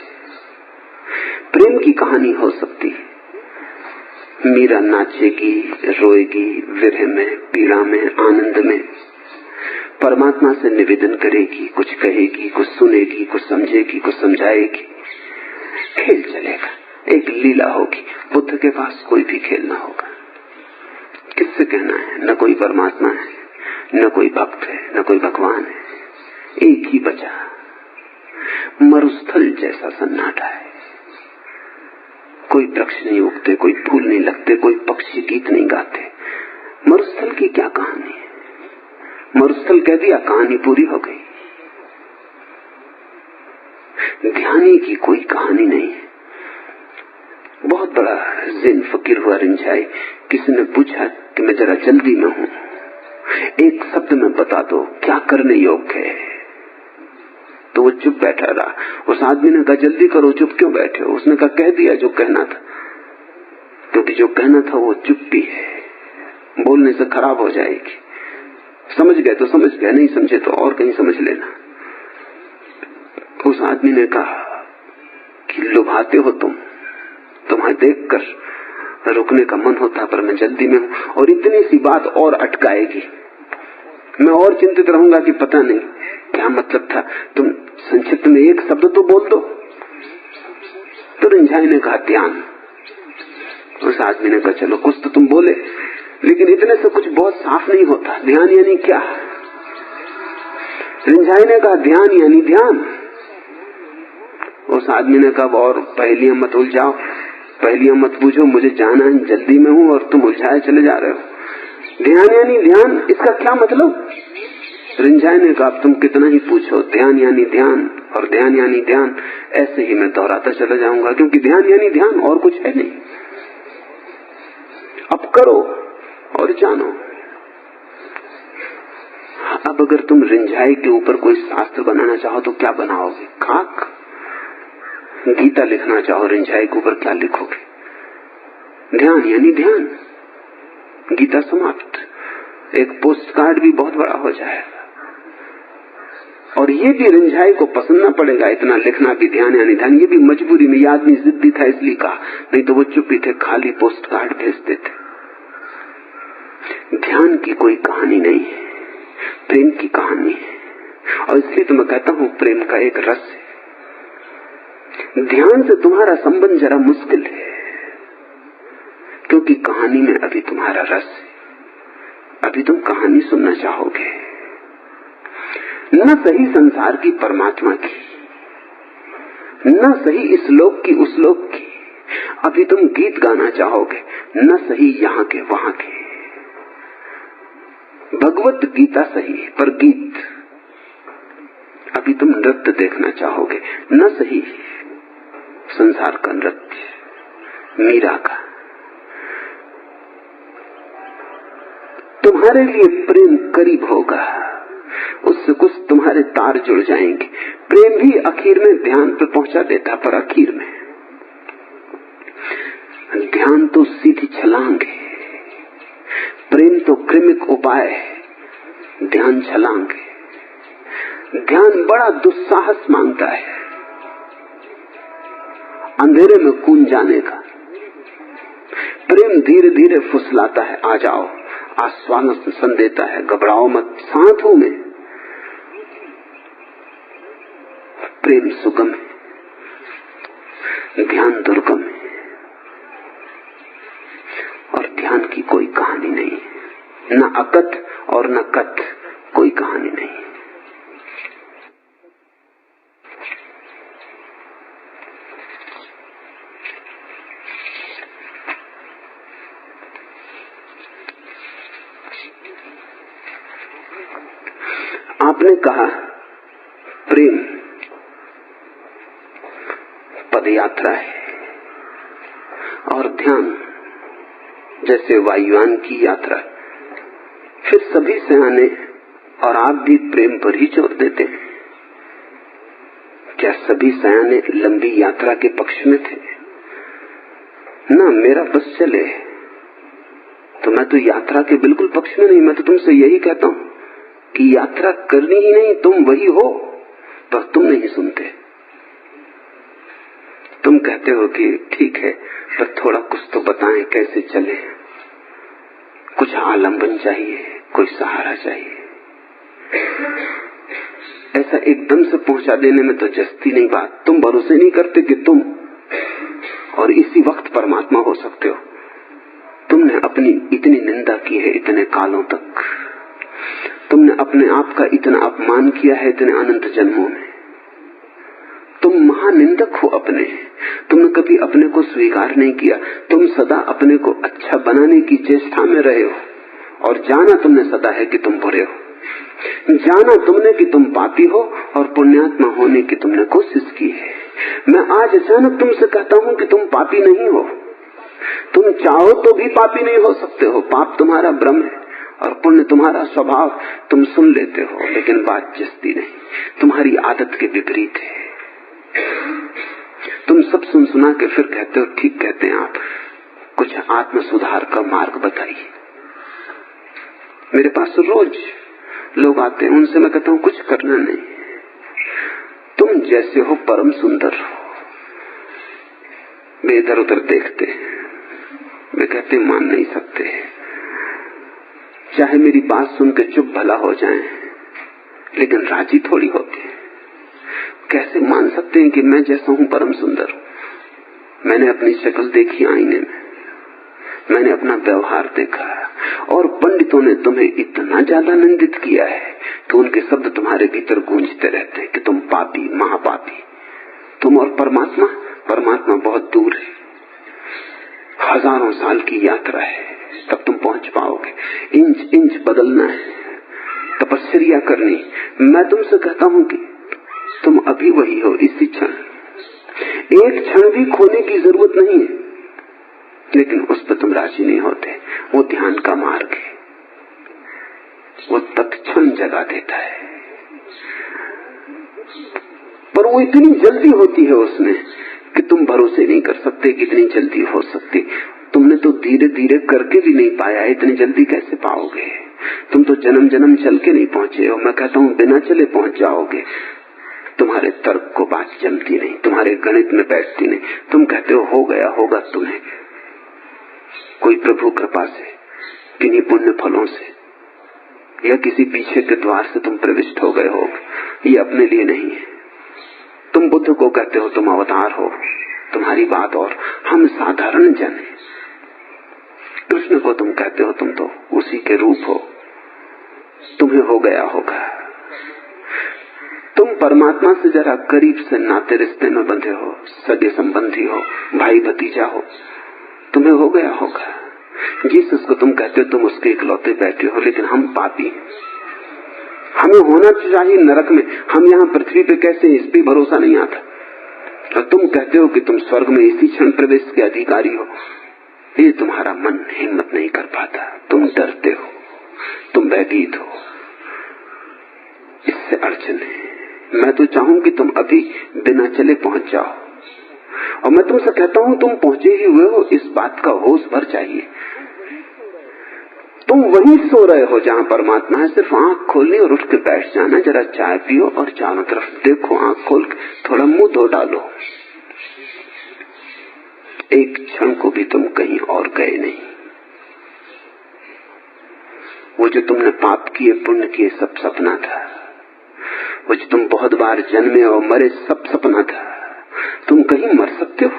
प्रेम की कहानी हो सकती है। मीरा नाचेगी, रोएगी, विरह में, पीड़ा में, आनंद में, परमात्मा से निवेदन करेगी, कुछ कहेगी, कुछ सुनेगी, कुछ समझेगी, कुछ समझाएगी। खेल चलेगा, एक लीला होगी। बुद्ध के पास कोई भी खेल ना होगा। किससे कहना है? न कोई परमात्मा है, न कोई भक्त है, न कोई भगवान है। एक ही बचा, मरुस्थल जैसा सन्नाटा है। कोई वृक्ष नहीं उगते, कोई फूल नहीं लगते, कोई पक्षी गीत नहीं गाते। मरुस्थल की क्या कहानी है? मरुस्थल कह दिया, कहानी पूरी हो गई। ध्यानी की कोई कहानी नहीं है। बहुत बड़ा ज़ेन फकीर हुआ रिंझाई। किसी ने पूछा कि मैं जरा जल्दी में हूं, एक शब्द में बता दो क्या करने योग्य है। तो वो चुप बैठा रहा। उस आदमी ने कहा, जल्दी करो, चुप क्यों बैठे हो? उसने कहा, कह दिया जो कहना था। क्योंकि जो कहना था वो चुप्पी है, बोलने से खराब हो जाएगी। समझ गए तो समझ गए, नहीं समझे तो और कहीं समझ लेना। उस आदमी ने कहा कि लुभाते हो तुम, तुम्हें देखकर रुकने का मन होता, पर मैं जल्दी में हूं, और इतनी सी बात और अटकाएगी। मैं और चिंतित रहूंगा कि पता नहीं क्या मतलब था। तुम संक्षिप्त में एक शब्द तो बोल दो। तो रिंझाई ने कहा, ध्यान। उस आदमी ने कहा, चलो कुछ तो तुम बोले, लेकिन इतने से कुछ बहुत साफ नहीं होता। ध्यान यानी क्या? रिंझाई ने कहा, ध्यान यानी ध्यान। उस आदमी ने कहा, और पहेलियां मत उलझाओ, पहेलियां मत पूछो, मुझे जाना है, जल्दी में हूं और तुम उलझाए चले जा रहे हो। ध्यान यानी ध्यान, इसका क्या मतलब? रिंझाई ने कहा, तुम कितना ही पूछो, ध्यान यानी ध्यान और ध्यान यानी ध्यान, ऐसे ही मैं दोहराता चला जाऊंगा, क्योंकि ध्यान यानी ध्यान, और कुछ है नहीं। अब करो और जानो। अब अगर तुम रिंझाई के ऊपर कोई शास्त्र बनाना चाहो तो क्या बनाओगे? खाक। गीता लिखना चाहो रिंझाई के ऊपर, क्या लिखोगे? ध्यान यानी ध्यान, गीता समाप्त। एक पोस्ट कार्ड भी बहुत बड़ा हो जाएगा। और ये भी रिंझाई को पसंद ना पड़ेगा, इतना लिखना भी ध्यान यानी ध्यान। ये भी मजबूरी में, ये आदमी जिद्दी था इसलिए कहा, नहीं तो वो चुप ही थे, खाली पोस्ट कार्ड भेजते थे। ध्यान की कोई कहानी नहीं है, प्रेम की कहानी है। और इसलिए तो मैं कहता हूं प्रेम का एक रस है। ध्यान से तुम्हारा संबंध जरा मुश्किल है, क्योंकि कहानी में अभी तुम्हारा रस है। अभी तुम कहानी सुनना चाहोगे, न सही संसार की, परमात्मा की, न सही इस लोक की, उस लोक की। अभी तुम गीत गाना चाहोगे, न सही यहाँ के वहां के। भगवत गीता सही, पर गीत। अभी तुम नृत्य देखना चाहोगे, न सही संसार का नृत्य, मीरा का। तुम्हारे लिए प्रेम करीब होगा, उससे कुछ तुम्हारे तार जुड़ जाएंगे। प्रेम भी आखिर में ध्यान पे पहुंचा देता, पर आखिर में ध्यान तो सीधी छलांग है, प्रेम तो क्रमिक उपाय है, ध्यान छलांग है। ध्यान बड़ा दुस्साहस मांगता है, अंधेरे में कूद जाने का। प्रेम धीरे धीरे फुसलाता है, आ जाओ, आश्वासन देता है, घबराओ मत, साथ हूं मैं। प्रेम सुगम है, ध्यान दुर्गम है। और ध्यान की कोई कहानी नहीं है, न अकथ और न कथ, कोई कहानी नहीं है। आपने कहा प्रेम पद यात्रा है और ध्यान जैसे वायुयान की यात्रा। फिर सभी सयाने और आप भी प्रेम पर ही जोर देते हैं। क्या सभी सयाने लंबी यात्रा के पक्ष में थे? ना, मेरा बस चले तो मैं तो यात्रा के बिल्कुल पक्ष में नहीं। मैं तो तुमसे यही कहता हूं कि यात्रा करनी ही नहीं, तुम वही हो, पर तुम नहीं सुनते। तुम कहते हो कि ठीक है, पर थोड़ा कुछ तो बताएं कैसे चले। कुछ आलंबन चाहिए, कोई सहारा चाहिए। ऐसा एकदम से पहुंचा देने में तो जस्ती नहीं बात। तुम भरोसे नहीं करते कि तुम और इसी वक्त परमात्मा हो सकते हो। तुमने अपनी इतनी निंदा की है इतने कालों तक, तुमने अपने आप का इतना अपमान किया है इतने अनंत जन्मों में। तुम महानिंदक हो अपने। तुमने कभी अपने को स्वीकार नहीं किया। तुम सदा अपने को अच्छा बनाने की चेष्टा में रहे हो और जाना तुमने सदा है कि तुम बुरे हो। जाना तुमने कि तुम पापी हो और पुण्यात्मा होने की तुमने कोशिश की है। मैं आज अचानक तुमसे कहता हूं कि तुम पापी नहीं हो। तुम चाहो तो भी पापी नहीं हो सकते हो। पाप तुम्हारा भ्रम है और पुण्य तुम्हारा स्वभाव। तुम सुन लेते हो लेकिन बात जस्ती नहीं, तुम्हारी आदत के विपरीत है। तुम सब सुन सुना के फिर कहते हो ठीक कहते हैं आप, कुछ आत्म सुधार का मार्ग बताइए। मेरे पास रोज लोग आते हैं, उनसे मैं कहता हूं कुछ करना नहीं, तुम जैसे हो परम सुंदर हो। वे इधर उधर देखते, वे कहते मान नहीं सकते, चाहे मेरी बात सुन के चुप भला हो जाएं, लेकिन राजी थोड़ी होते। कैसे मान सकते हैं कि मैं जैसा हूं परम सुंदर हूं? मैंने अपनी शक्ल देखी आईने में, मैंने अपना व्यवहार देखा, और पंडितों ने तुम्हें इतना ज्यादा निंदित किया है कि उनके शब्द तुम्हारे भीतर गूंजते रहते हैं कि तुम पापी, महापापी। तुम और परमात्मा, परमात्मा बहुत दूर है, हजारों साल की यात्रा है, तब तुम पहुंच पाओगे। इंच इंच बदलना है, तपस्या करनी। मैं तुमसे कहता हूं कि तुम अभी वही हो, इसी क्षण। एक क्षण भी खोने की जरूरत नहीं है, लेकिन उस पर तुम राजी नहीं होते। वो ध्यान का मार्ग है, वो तत्क्षण जगा देता है, पर वो इतनी जल्दी होती है उसमें कि तुम भरोसे नहीं कर सकते कि इतनी जल्दी हो सकती। तुमने तो धीरे धीरे करके भी नहीं पाया, इतनी जल्दी कैसे पाओगे? तुम तो जन्म जन्म चल के नहीं पहुंचे हो। मैं कहता हूं बिना चले पहुंच जाओगे। तुम्हारे तर्क को बात जमती नहीं, तुम्हारे गणित में बैठती नहीं। तुम कहते हो गया होगा तुम्हें, कोई प्रभु कृपा से, किन्हीं पुण्य फलों से या किसी पीछे के द्वार से तुम प्रविष्ट हो गए हो। ये अपने लिए नहीं है। तुम बुद्ध को कहते हो तुम अवतार हो, तुम्हारी बात, और हम साधारण जन हैं। कृष्ण को तुम कहते हो तुम तो उसी के रूप हो, तुम्हें हो गया होगा। तुम परमात्मा से जरा करीब से नाते रिश्ते में बंधे हो, सगे संबंधी हो, भाई भतीजा हो, तुम्हें हो गया होगा। जीसस को तुम कहते हो तुम उसके इकलौते बैठे हो, लेकिन हम पापी, हमें होना चाहिए नरक में, हम यहाँ पृथ्वी पे कैसे, इस पे भरोसा नहीं आता। और तुम कहते हो कि तुम स्वर्ग में इसी क्षण प्रवेश के अधिकारी हो। ये तुम्हारा मन हिम्मत नहीं कर पाता, तुम डरते हो, तुम भयभीत हो। इससे अड़चन है। मैं तो चाहूं कि तुम अभी बिना चले पहुंच जाओ, और मैं तुमसे कहता हूं तुम पहुंचे ही हुए हो, इस बात का होश भर चाहिए। तुम वहीं सो रहे हो जहां परमात्मा है। सिर्फ आंख खोलनी और उठ के बैठ जाना, जरा चाय पियो और चारों तरफ देखो, आंख खोल के थोड़ा मुंह धो डालो। एक क्षण को भी तुम कहीं और गए नहीं। वो जो तुमने पाप किए पुण्य किए सब सपना था, वो जो तुम बहुत बार जन्मे और मरे सब सपना था। तुम कहीं मर सकते हो,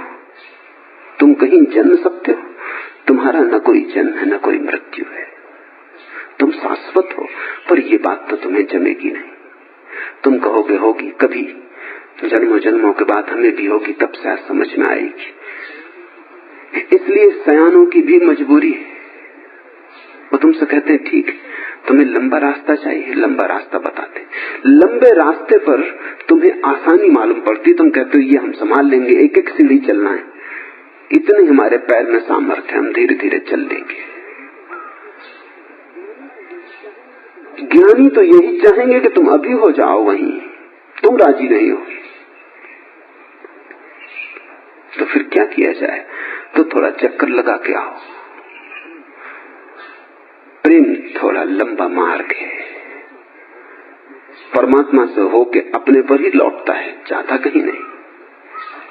तुम कहीं जन्म सकते हो। तुम्हारा न कोई जन्म है न कोई मृत्यु है, तुम शाश्वत हो। पर ये बात तो तुम्हें जमेगी नहीं। तुम कहोगे होगी कभी, जन्मों जन्मों के बाद हमें भी होगी, तब शायद समझ में आएगी। इसलिए सयानों की भी मजबूरी है। वो तुमसे कहते हैं ठीक, तुम्हें लंबा रास्ता चाहिए, लंबा रास्ता बताते। लंबे रास्ते पर तुम्हें आसानी मालूम पड़ती, तुम कहते हो ये हम संभाल लेंगे, एक एक सीढ़ी चलना है, इतने हमारे पैर में सामर्थ्य, हम धीरे धीरे चल लेंगे। ज्ञानी तो यही चाहेंगे कि तुम अभी हो जाओ वहीं, तुम राजी नहीं हो तो फिर क्या किया जाए? तो थोड़ा चक्कर लगा के आओ। प्रेम थोड़ा लंबा मार्ग है, परमात्मा से होके अपने पर ही लौटता है, जाता कहीं नहीं।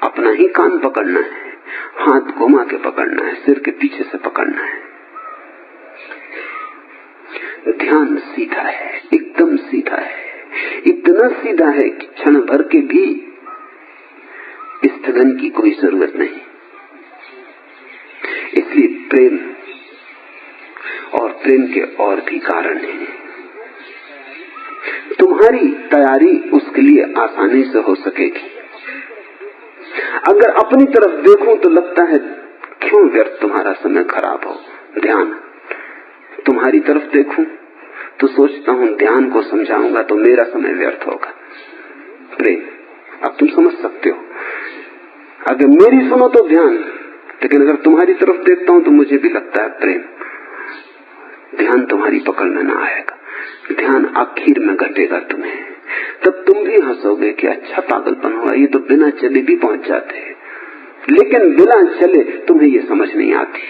अपना ही कान पकड़ना है, हाथ घुमा के पकड़ना है, सिर के पीछे से पकड़ना है। ध्यान सीधा है, एकदम सीधा है, इतना सीधा है कि क्षण भर के भी स्थगन की कोई जरूरत नहीं। इसलिए प्रेम और प्रेम के और भी कारण हैं। तुम्हारी तैयारी उसके लिए आसानी से हो सकेगी। अगर अपनी तरफ देखूं तो लगता है क्यों व्यर्थ तुम्हारा समय खराब हो। ध्यान, तुम्हारी तरफ देखूं तो सोचता हूं ध्यान को समझाऊंगा तो मेरा समय व्यर्थ होगा। प्रेम, अब तुम समझ सकते हो। अगर मेरी सुनो तो ध्यान, लेकिन अगर तुम्हारी तरफ देखता हूं तो मुझे भी लगता है प्रेम। ध्यान तुम्हारी पकड़ में ना आएगा, ध्यान आखिर में घटेगा तुम्हें। तब तुम भी हंसोगे कि अच्छा पागलपन हुआ, ये तो बिना चले भी पहुंच जाते हैं। लेकिन बिना चले तुम्हें ये समझ नहीं आती,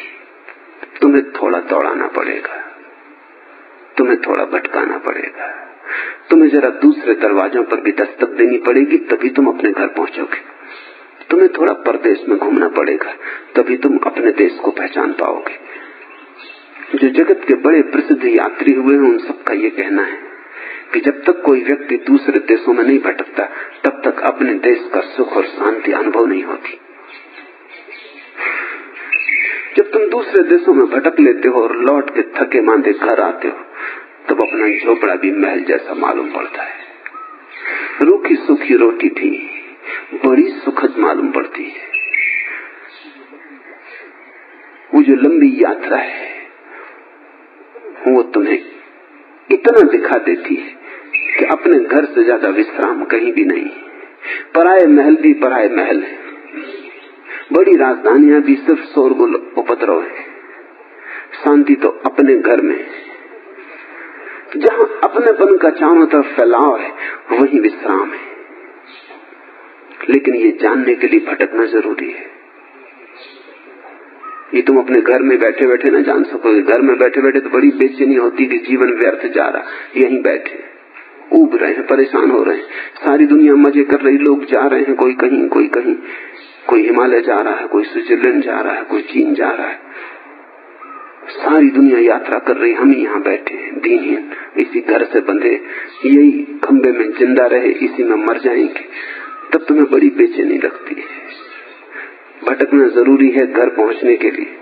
तुम्हें थोड़ा दौड़ाना पड़ेगा, तुम्हें थोड़ा भटकाना पड़ेगा, तुम्हें जरा दूसरे दरवाजों पर भी दस्तक देनी पड़ेगी, तभी तुम अपने घर पहुंचोगे। तुम्हें थोड़ा परदेश में घूमना पड़ेगा, तभी तुम अपने देश को पहचान पाओगे। जो जगत के बड़े प्रसिद्ध यात्री हुए हैं उन सबका ये कहना है कि जब तक कोई व्यक्ति दूसरे देशों में नहीं भटकता तब तक अपने देश का सुख और शांति अनुभव नहीं होती। जब तुम दूसरे देशों में भटक लेते हो और लौट के थके मांदे घर आते हो तब अपना झोपड़ा भी महल जैसा मालूम पड़ता है। रूखी सूखी रोटी भी बड़ी सुखद मालूम पड़ती है। वो जो लंबी यात्रा है वो तुम्हें इतना दिखा देती है कि अपने घर से ज्यादा विश्राम कहीं भी नहीं। पराये महल भी पराये महल है, बड़ी राजधानियां भी सिर्फ शोरगुल उपद्रव है। शांति तो अपने घर में, जहां अपनेपन का चारों तरफ फैलाव है वहीं विश्राम है। लेकिन ये जानने के लिए भटकना जरूरी है। ये तुम अपने घर में बैठे बैठे ना जान सकोगे। घर में बैठे बैठे तो बड़ी बेचैनी होती कि जीवन व्यर्थ जा रहा, यहीं बैठे ऊब रहे हैं, परेशान हो रहे हैं। सारी दुनिया मजे कर रही, लोग जा रहे हैं, कोई कहीं कोई कहीं, कोई हिमालय जा रहा है, कोई स्विट्जरलैंड जा रहा है, कोई चीन जा रहा है। सारी दुनिया यात्रा कर रही, हम ही यहाँ बैठे हैं दीनहीन, इसी घर से बंधे, यही खंबे में जिंदा रहे, इसी में मर जाएंगे। तब तुम्हें बड़ी बेचैनी लगती है। भटकना जरूरी है घर पहुंचने के लिए,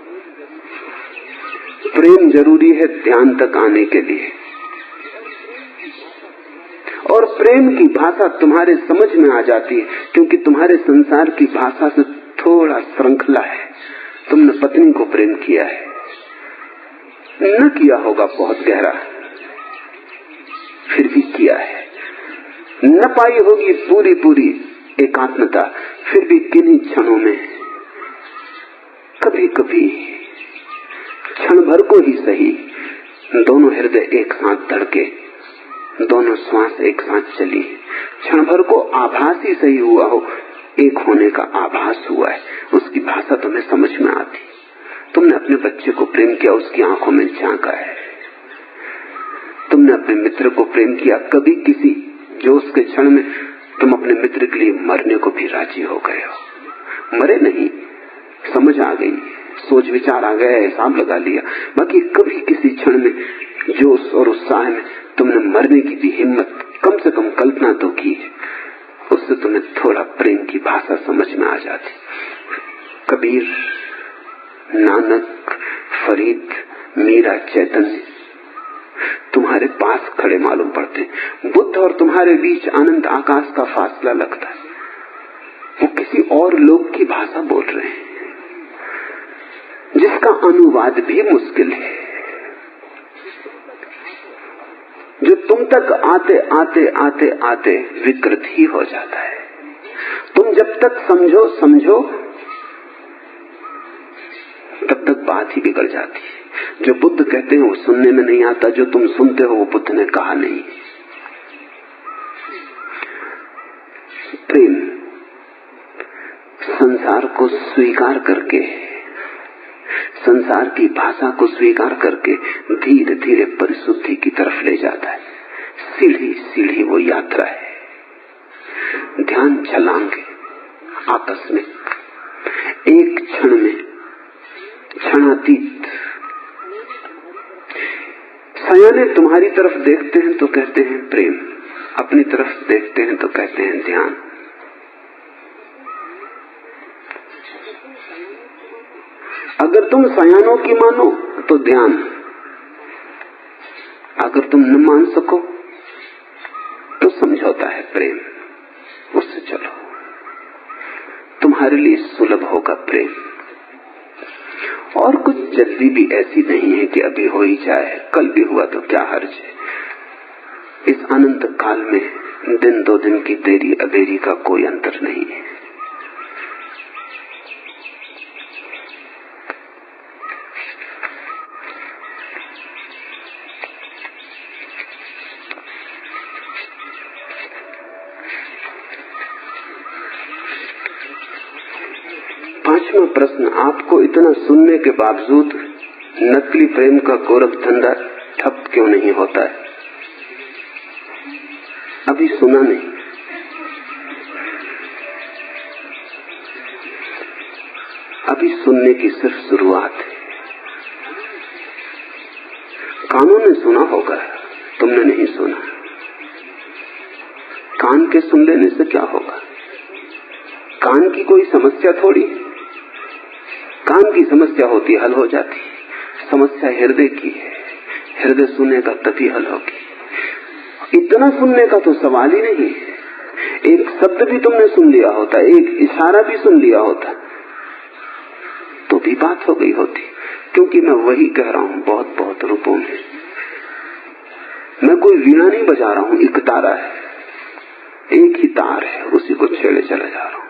प्रेम जरूरी है ध्यान तक आने के लिए। और प्रेम की भाषा तुम्हारे समझ में आ जाती है क्योंकि तुम्हारे संसार की भाषा से थोड़ा श्रृंखला है। तुमने पत्नी को प्रेम किया है, न किया होगा बहुत गहरा, फिर भी किया है। न पाई होगी पूरी पूरी एकात्मता, फिर भी किन्हीं क्षणों में कभी कभी क्षण भर को ही सही दोनों हृदय एक साथ धड़के, दोनों श्वास एक साथ चली, क्षण भर को आभास ही सही हुआ हो, एक होने का आभास हुआ है, उसकी भाषा तुम्हें समझ में आती। तुमने अपने बच्चे को प्रेम किया, उसकी आंखों में झांका है। तुमने अपने मित्र को प्रेम किया, कभी किसी जोश के क्षण में तुम अपने मित्र के लिए मरने को भी राजी हो गए हो। मरे नहीं, समझ आ गई, सोच विचार आ गया, हिसाब लगा लिया, बाकी कभी किसी क्षण में जोश और उत्साह में तुमने मरने की भी हिम्मत कम से कम कल्पना तो की है। उससे तुम्हें थोड़ा प्रेम की भाषा समझ में आ जाती। कबीर, नानक, फरीद, मीरा, चैतन्य तुम्हारे पास खड़े मालूम पड़ते। बुद्ध और तुम्हारे बीच अनंत आकाश का फासला लगता है। वो किसी और लोक की भाषा बोल रहे हैं जिसका अनुवाद भी मुश्किल है। जो तुम तक आते आते आते आते विकृत ही हो जाता है। तुम जब तक समझो समझो तब तक बात ही बिगड़ जाती है। जो बुद्ध कहते हैं वो सुनने में नहीं आता, जो तुम सुनते हो वो बुद्ध ने कहा नहीं। प्रेम संसार को स्वीकार करके, संसार की भाषा को स्वीकार करके धीरे धीरे परिशुद्धि की तरफ ले जाता है। सीढ़ी सीढ़ी वो यात्रा है। ध्यान छलांगे आकस्मिक, एक क्षण में, क्षणातीत। सयाने तुम्हारी तरफ देखते हैं तो कहते हैं प्रेम, अपनी तरफ देखते हैं तो कहते हैं ध्यान। अगर तुम सयानों की मानो तो ध्यान, अगर तुम न मान सको तो समझौता है प्रेम, उससे चलो। तुम्हारे लिए सुलभ होगा प्रेम। और कुछ जल्दी भी ऐसी नहीं है कि अभी हो ही जाए, कल भी हुआ तो क्या हर्ज है। इस अनंत काल में दिन दो दिन की देरी अबेरी का कोई अंतर नहीं है। पांचवा प्रश्न, आपको इतना सुनने के बावजूद नकली प्रेम का गोरख धंधा ठप क्यों नहीं होता है? अभी सुना नहीं। अभी सुनने की सिर्फ शुरुआत है। कानों ने सुना होगा, तुमने नहीं सुना। कान के सुन लेने से क्या होगा? कान की कोई समस्या थोड़ी। कान की समस्या होती हल हो जाती। समस्या हृदय की है, हृदय सुनेगा तभी हल होगी। इतना सुनने का तो सवाल ही नहीं। एक शब्द भी तुमने सुन लिया होता, एक इशारा भी सुन लिया होता तो भी बात हो गई होती। क्योंकि मैं वही कह रहा हूं बहुत बहुत रूपों में। मैं कोई वीणा नहीं बजा रहा हूं, एक तारा है, एक ही तार है, उसी को छेड़े चला जा रहा हूं।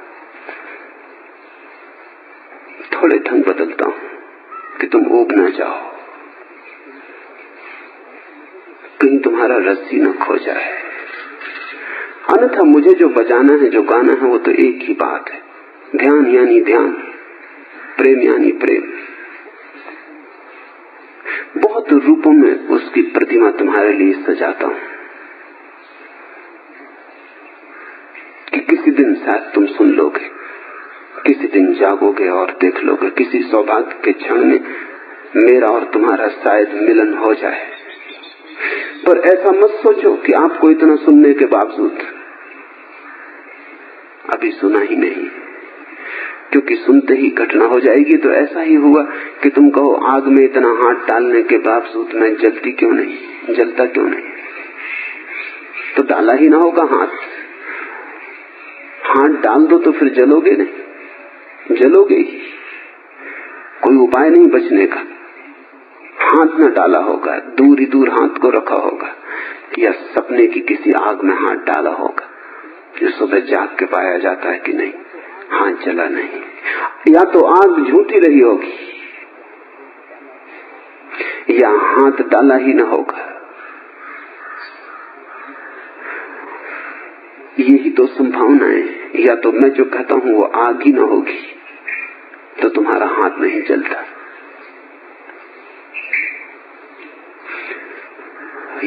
थोड़े ढंग बदलता हूं कि तुम ऊब ना जाओ, कहीं तुम्हारा रस्सी न खो जाए। अन्यथा मुझे जो बजाना है, जो गाना है, वो तो एक ही बात है, ध्यान यानी ध्यान, प्रेम यानी प्रेम। बहुत रूपों में उसकी प्रतिमा तुम्हारे लिए सजाता हूं कि किसी दिन शायद तुम सुन लोगे, किसी दिन जागोगे और देख लोगे, किसी सौभाग्य के क्षण में मेरा और तुम्हारा शायद मिलन हो जाए। पर ऐसा मत सोचो कि आपको इतना सुनने के बावजूद अभी सुना ही नहीं, क्योंकि सुनते ही घटना हो जाएगी। तो ऐसा ही हुआ कि तुम कहो आग में इतना हाथ डालने के बावजूद मैं जलती क्यों नहीं, जलता क्यों नहीं? तो डाला ही ना होगा हाथ। हाथ डाल दो तो फिर जलोगे नहीं, जलोगे ही। कोई उपाय नहीं बचने का। हाथ न डाला होगा, दूर ही दूर हाथ को रखा होगा, या सपने की किसी आग में हाथ डाला होगा जो सुबह जाग के पाया जाता है कि नहीं, हाथ जला नहीं। या तो आग झूठी रही होगी, या हाथ डाला ही न होगा। यही तो संभावनाएं। या तो मैं जो कहता हूं वो आग ही न होगी तो तुम्हारा हाथ नहीं जलता,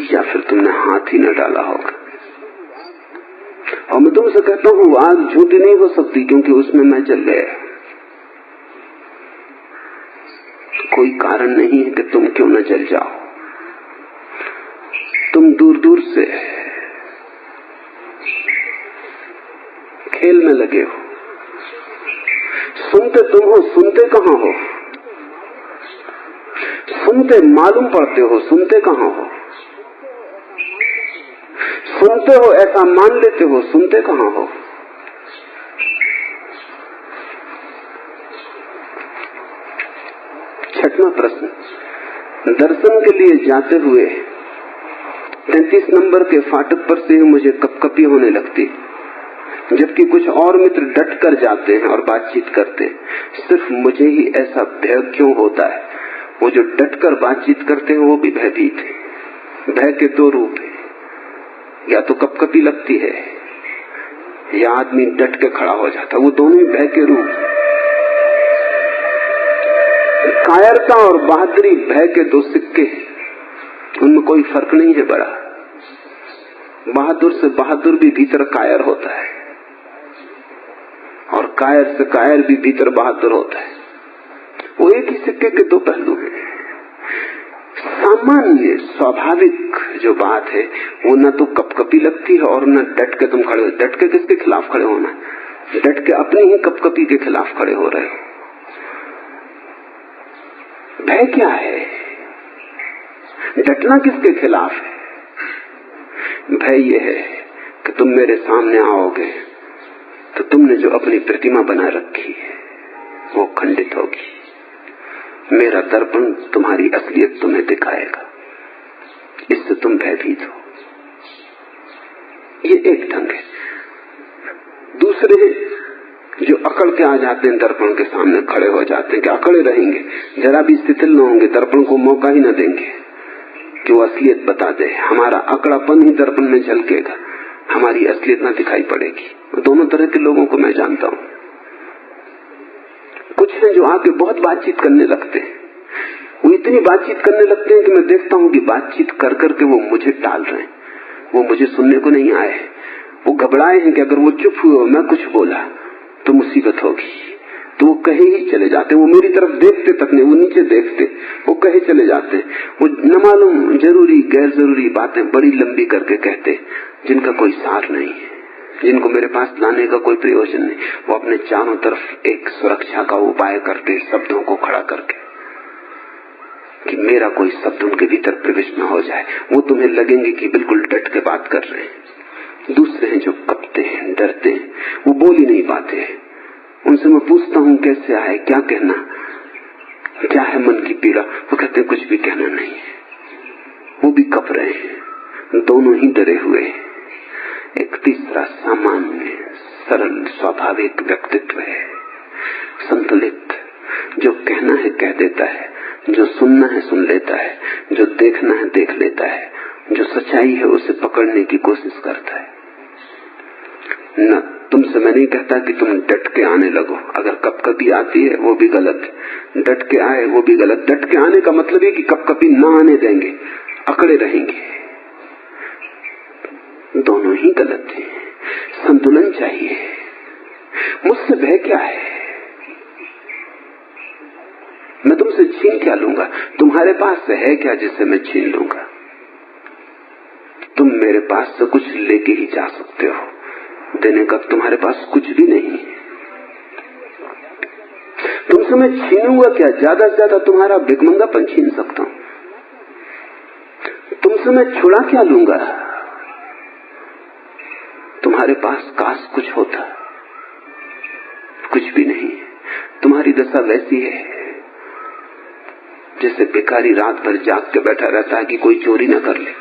या फिर तुमने हाथ ही न डाला होगा। और मैं तुमसे कहता हूं आग झूठी नहीं हो सकती, क्योंकि उसमें मैं जल गया। कोई कारण नहीं है कि तुम क्यों न जल जाओ। तुम दूर दूर से खेल में लगे हो। सुनते तुम हो, सुनते कहां हो? सुनते मालूम पड़ते हो, सुनते कहां हो? सुनते हो ऐसा मान लेते हो, सुनते कहां हो? छठवां प्रश्न, दर्शन के लिए जाते हुए 33 नंबर के फाटक पर से मुझे कपकपी होने लगती, जबकि कुछ और मित्र डट कर जाते हैं और बातचीत करते हैं। सिर्फ मुझे ही ऐसा भय क्यों होता है? वो जो डट कर बातचीत करते हैं वो भी भयभीत है। भय के दो रूप है, या तो कपकपी लगती है या आदमी डट के खड़ा हो जाता, वो दोनों ही भय के रूप। कायरता और बहादुरी भय के दो सिक्के, उनमें कोई फर्क नहीं है बड़ा। बहादुर से बहादुर भी भीतर कायर होता है, और कायर से कायर भी भीतर बहादुर होता है। वो एक ही सिक्के के दो पहलू हैं। सामान्य स्वाभाविक जो बात है वो न तो कपकपी लगती है और न डट के तुम खड़े हो। डट के किसके खिलाफ खड़े होना? डट के अपनी ही कपकपी के खिलाफ खड़े हो रहे हो। भय क्या है? डटना किसके खिलाफ है? भय ये है कि तुम मेरे सामने आओगे तो तुमने जो अपनी प्रतिमा बना रखी है वो खंडित होगी। मेरा दर्पण तुम्हारी असलियत तुम्हें दिखाएगा, इससे तुम भयभीत हो। ये एक ढंग है। दूसरे जो अकड़ के आ जाते हैं, दर्पण के सामने खड़े हो जाते हैं कि अकड़े रहेंगे, जरा भी शिथिल न होंगे, दर्पण को मौका ही न देंगे कि वो असलियत बता दे। हमारा अकड़ापन ही दर्पण में झलकेगा, हमारी असलियत न दिखाई पड़ेगी। दोनों तरह के लोगों को मैं जानता हूं। कुछ हैं जो आके बहुत बातचीत करने लगते हैं, वो इतनी बातचीत करने लगते हैं कि मैं देखता हूं कि बातचीत कर करके वो मुझे टाल रहे हैं, वो मुझे सुनने को नहीं आए। वो घबराए हैं कि अगर वो चुप हुए, मैं कुछ बोला तो मुसीबत होगी, तो वो कहे ही चले जाते। वो मेरी तरफ देखते तक नहीं, वो नीचे देखते, वो कहे चले जाते। वो न मालूम जरूरी गैर जरूरी बातें बड़ी लंबी करके कहते, जिनका कोई सार नहीं है, जिनको मेरे पास लाने का कोई प्रयोजन नहीं। वो अपने चारों तरफ एक सुरक्षा का उपाय करते, शब्दों को खड़ा करके, कि मेरा कोई शब्द उनके भीतर प्रवेश न हो जाए। वो तुम्हें लगेंगे कि बिल्कुल डट के बात कर रहे हैं। दूसरे हैं जो कपते हैं, डरते हैं, वो बोल ही नहीं पाते। उनसे मैं पूछता हूं कैसे आए, क्या कहना, क्या है मन की पीड़ा? वो कहते कुछ भी कहना नहीं है। वो भी कप रहे हैं, दोनों ही डरे हुए। एक तीसरा सामान्य सरल स्वाभाविक व्यक्तित्व है, संतुलित, जो कहना है कह देता है, जो सुनना है सुन लेता है, जो देखना है देख लेता है, जो सच्चाई है उसे पकड़ने की कोशिश करता है। न तुमसे मैं नहीं कहता कि तुम डट के आने लगो, अगर कपकपी आती है वो भी गलत है, डट के आए वो भी गलत। डट के आने का मतलब है कि कपकपी ना आने देंगे, अकड़े रहेंगे, दोनों ही गलत है। संतुलन चाहिए। मुझसे भय क्या है? मैं तुमसे छीन क्या लूंगा? तुम्हारे पास है क्या जिससे मैं छीन लूंगा? तुम मेरे पास से कुछ लेके ही जा सकते हो, देने का तुम्हारे पास कुछ भी नहीं। तुमसे मैं छीनूंगा क्या? ज्यादा से ज्यादा तुम्हारा भिखमंगापन छीन सकता हूं। तुमसे मैं छुड़ा क्या लूंगा? तुम्हारे पास काश कुछ होता, कुछ भी नहीं। तुम्हारी दशा वैसी है जैसे भिखारी रात भर जाग के बैठा रहता है कि कोई चोरी न कर ले,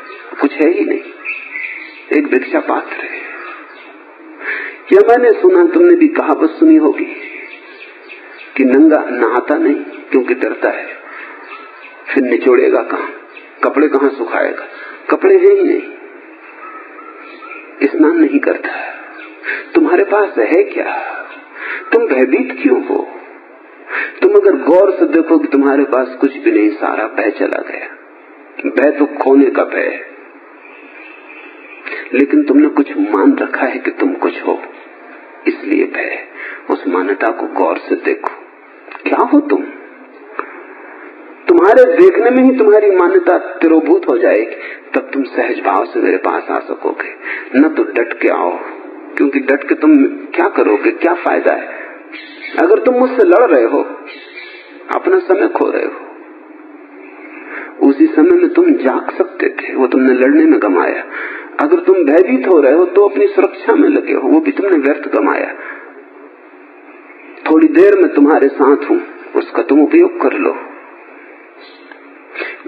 कुछ है ही नहीं, एक भिक्षा पात्र है। या मैंने सुना, तुमने भी कहावत सुनी होगी कि नंगा नहाता नहीं क्योंकि डरता है, फिर निचोड़ेगा कहां, कपड़े कहां सुखाएगा, कपड़े हैं ही नहीं, स्नान नहीं करता। तुम्हारे पास है क्या? तुम भयभीत क्यों हो? तुम अगर गौर से देखो कि तुम्हारे पास कुछ भी नहीं, सारा भय चला गया। भय तो खोने का भय है, लेकिन तुमने कुछ मान रखा है कि तुम कुछ हो, इसलिए भय। उस मान्यता को गौर से देखो, क्या हो तुम? तुम्हारे देखने में ही तुम्हारी मान्यता तिरोभूत हो जाएगी, तब तुम सहज भाव से मेरे पास आ सकोगे। न तो डट के आओ, क्योंकि डट के तुम क्या करोगे, क्या फायदा है? अगर तुम मुझसे लड़ रहे हो, अपना समय खो रहे हो। उसी समय में तुम जाग सकते थे, वो तुमने लड़ने में गंवाया। अगर तुम भयभीत हो रहे हो तो अपनी सुरक्षा में लगे हो, वो भी तुमने व्यर्थ गंवाया। थोड़ी देर में तुम्हारे साथ हूं, उसका तुम उपयोग कर लो,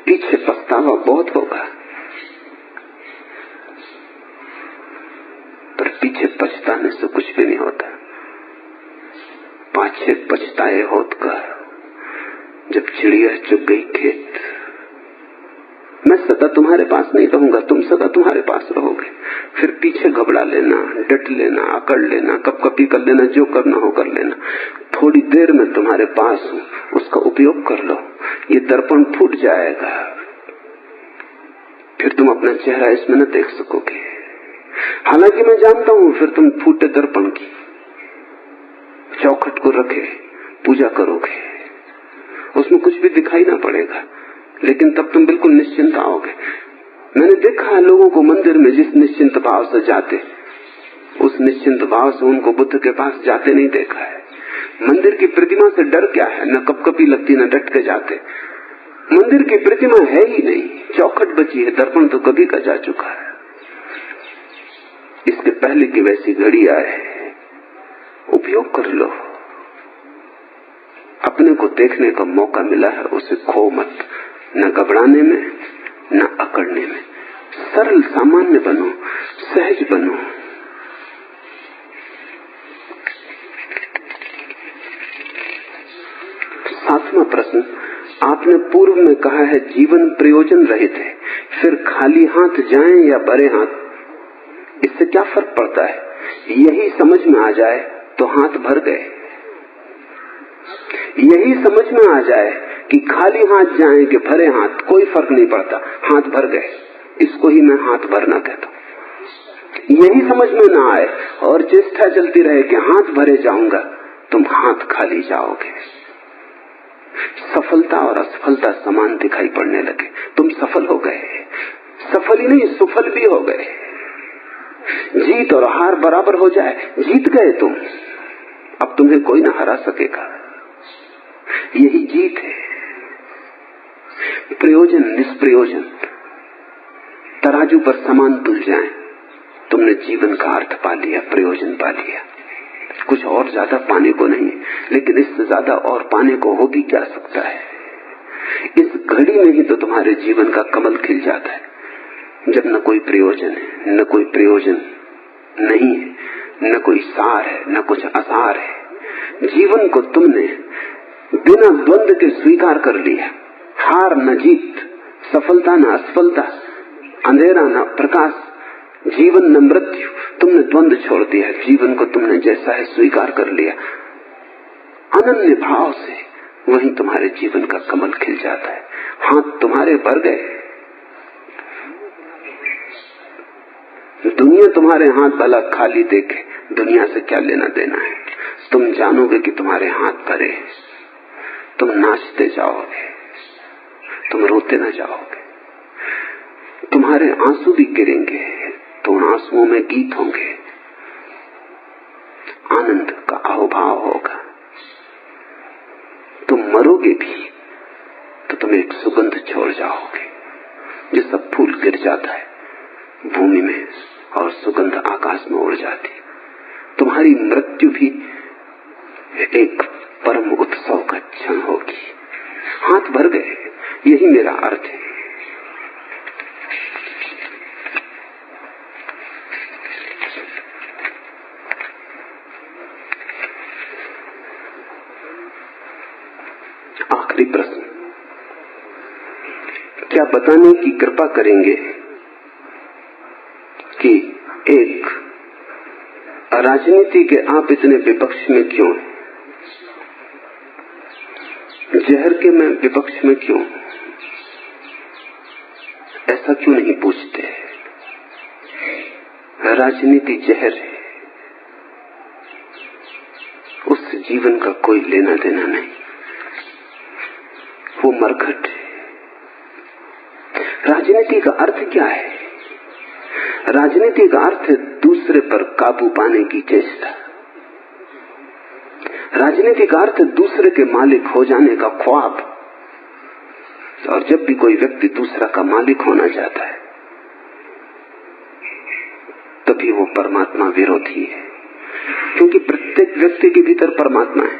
पीछे पछतावा बहुत होगा। पाछे पछताने से कुछ भी नहीं होता। पाछे पछताए होत का जब चिड़िया चुग गई खेत। मैं सदा तुम्हारे पास नहीं रहूंगा, तुम सदा तुम्हारे पास रहोगे। फिर पीछे घबरा लेना, डट लेना, अकड़ लेना, कपकपी कर लेना, जो करना हो कर लेना। थोड़ी देर में तुम्हारे पास हूं, उसका उपयोग कर लो। ये दर्पण फूट जाएगा, फिर तुम अपना चेहरा इसमें न देख सकोगे। हालांकि मैं जानता हूं फिर तुम फूटे दर्पण की चौखट को रखे पूजा करोगे, उसमें कुछ भी दिखाई ना पड़ेगा, लेकिन तब तुम बिल्कुल निश्चिंत आओगे। मैंने देखा है लोगों को मंदिर में जिस निश्चिंत भाव से जाते, उस निश्चिंत भाव से उनको बुद्ध के पास जाते नहीं देखा है। मंदिर की प्रतिमा से डर क्या है, न कपकपी लगती न डट के जाते। मंदिर की प्रतिमा है ही नहीं, चौखट बची है, दर्पण तो कभी का जा चुका है। इसके पहले की वैसी घड़ी आए, उपयोग कर लो। अपने को देखने का मौका मिला है, उसे खो मत, न घबराने में न अकड़ने में। सरल सामान्य बनो, सहज बनो। सातवां प्रश्न, आपने पूर्व में कहा है जीवन प्रयोजन रहित है, फिर खाली हाथ जाएं या भरे हाथ, इससे क्या फर्क पड़ता है? यही समझ में आ जाए तो हाथ भर गए। यही समझ में आ जाए कि खाली हाथ जाएं कि भरे हाथ, कोई फर्क नहीं पड़ता, हाथ भर गए। इसको ही मैं हाथ भरना कहता हूं। यही समझ में ना आए और चेष्टा चलती रहे कि हाथ भरे जाऊंगा, तुम हाथ खाली जाओगे। सफलता और असफलता समान दिखाई पड़ने लगे। तुम सफल हो गए, सफल ही नहीं सुफल भी हो गए। जीत और हार बराबर हो जाए, जीत गए तुम, अब तुम्हें कोई ना हरा सकेगा। यही जीत है। प्रयोजन निष्प्रयोजन तराजू पर समान तुल जाए, तुमने जीवन का अर्थ पा लिया, प्रयोजन पा लिया। कुछ और ज्यादा पाने को नहीं, लेकिन इससे ज्यादा और पाने को हो भी क्या सकता है। इस घड़ी में ही तो तुम्हारे जीवन का कमल खिल जाता है, जब न कोई प्रयोजन है, न कोई प्रयोजन नहीं है, न कोई सार है, न कुछ आसार है। जीवन को तुमने बिना द्वंद के स्वीकार कर लिया। हार न जीत, सफलता न असफलता, अंधेरा न प्रकाश, जीवन न मृत्यु, तुमने द्वंद छोड़ दिया। जीवन को तुमने जैसा है स्वीकार कर लिया अनन्य भाव से, वहीं तुम्हारे जीवन का कमल खिल जाता है। हाथ तुम्हारे भर गए। दुनिया तुम्हारे हाथ भला खाली देखे, दुनिया से क्या लेना देना है। तुम जानोगे कि तुम्हारे हाथ भरे, तुम नाचते जाओगे, तुम रोते न जाओगे। तुम्हारे आंसू भी गिरेंगे तो उन आंसुओं में गीत होंगे, आनंद का अहोभाव होगा। तुम मरोगे भी तो तुम एक सुगंध छोड़ जाओगे, जैसा फूल गिर जाता है भूमि में और सुगंध आकाश में उड़ जाती। तुम्हारी मृत्यु भी एक परम उत्सव का क्षण होगी। हाथ भर गए, यही मेरा अर्थ है। आखिरी प्रश्न, क्या बताने की कृपा करेंगे कि एक राजनीति के आप इतने विपक्ष में क्यों हैं? जहर के मैं विपक्ष में क्यों? ऐसा क्यों नहीं पूछते? राजनीति जहर है, उससे जीवन का कोई लेना देना नहीं, वो मरघट है। राजनीति का अर्थ क्या है? राजनीति का अर्थ है दूसरे पर काबू पाने की चेष्टा। राजनीति का अर्थ है दूसरे के मालिक हो जाने का ख्वाब। और जब भी कोई व्यक्ति दूसरा का मालिक होना चाहता है, तभी वो परमात्मा विरोधी है, क्योंकि प्रत्येक व्यक्ति के भीतर परमात्मा है।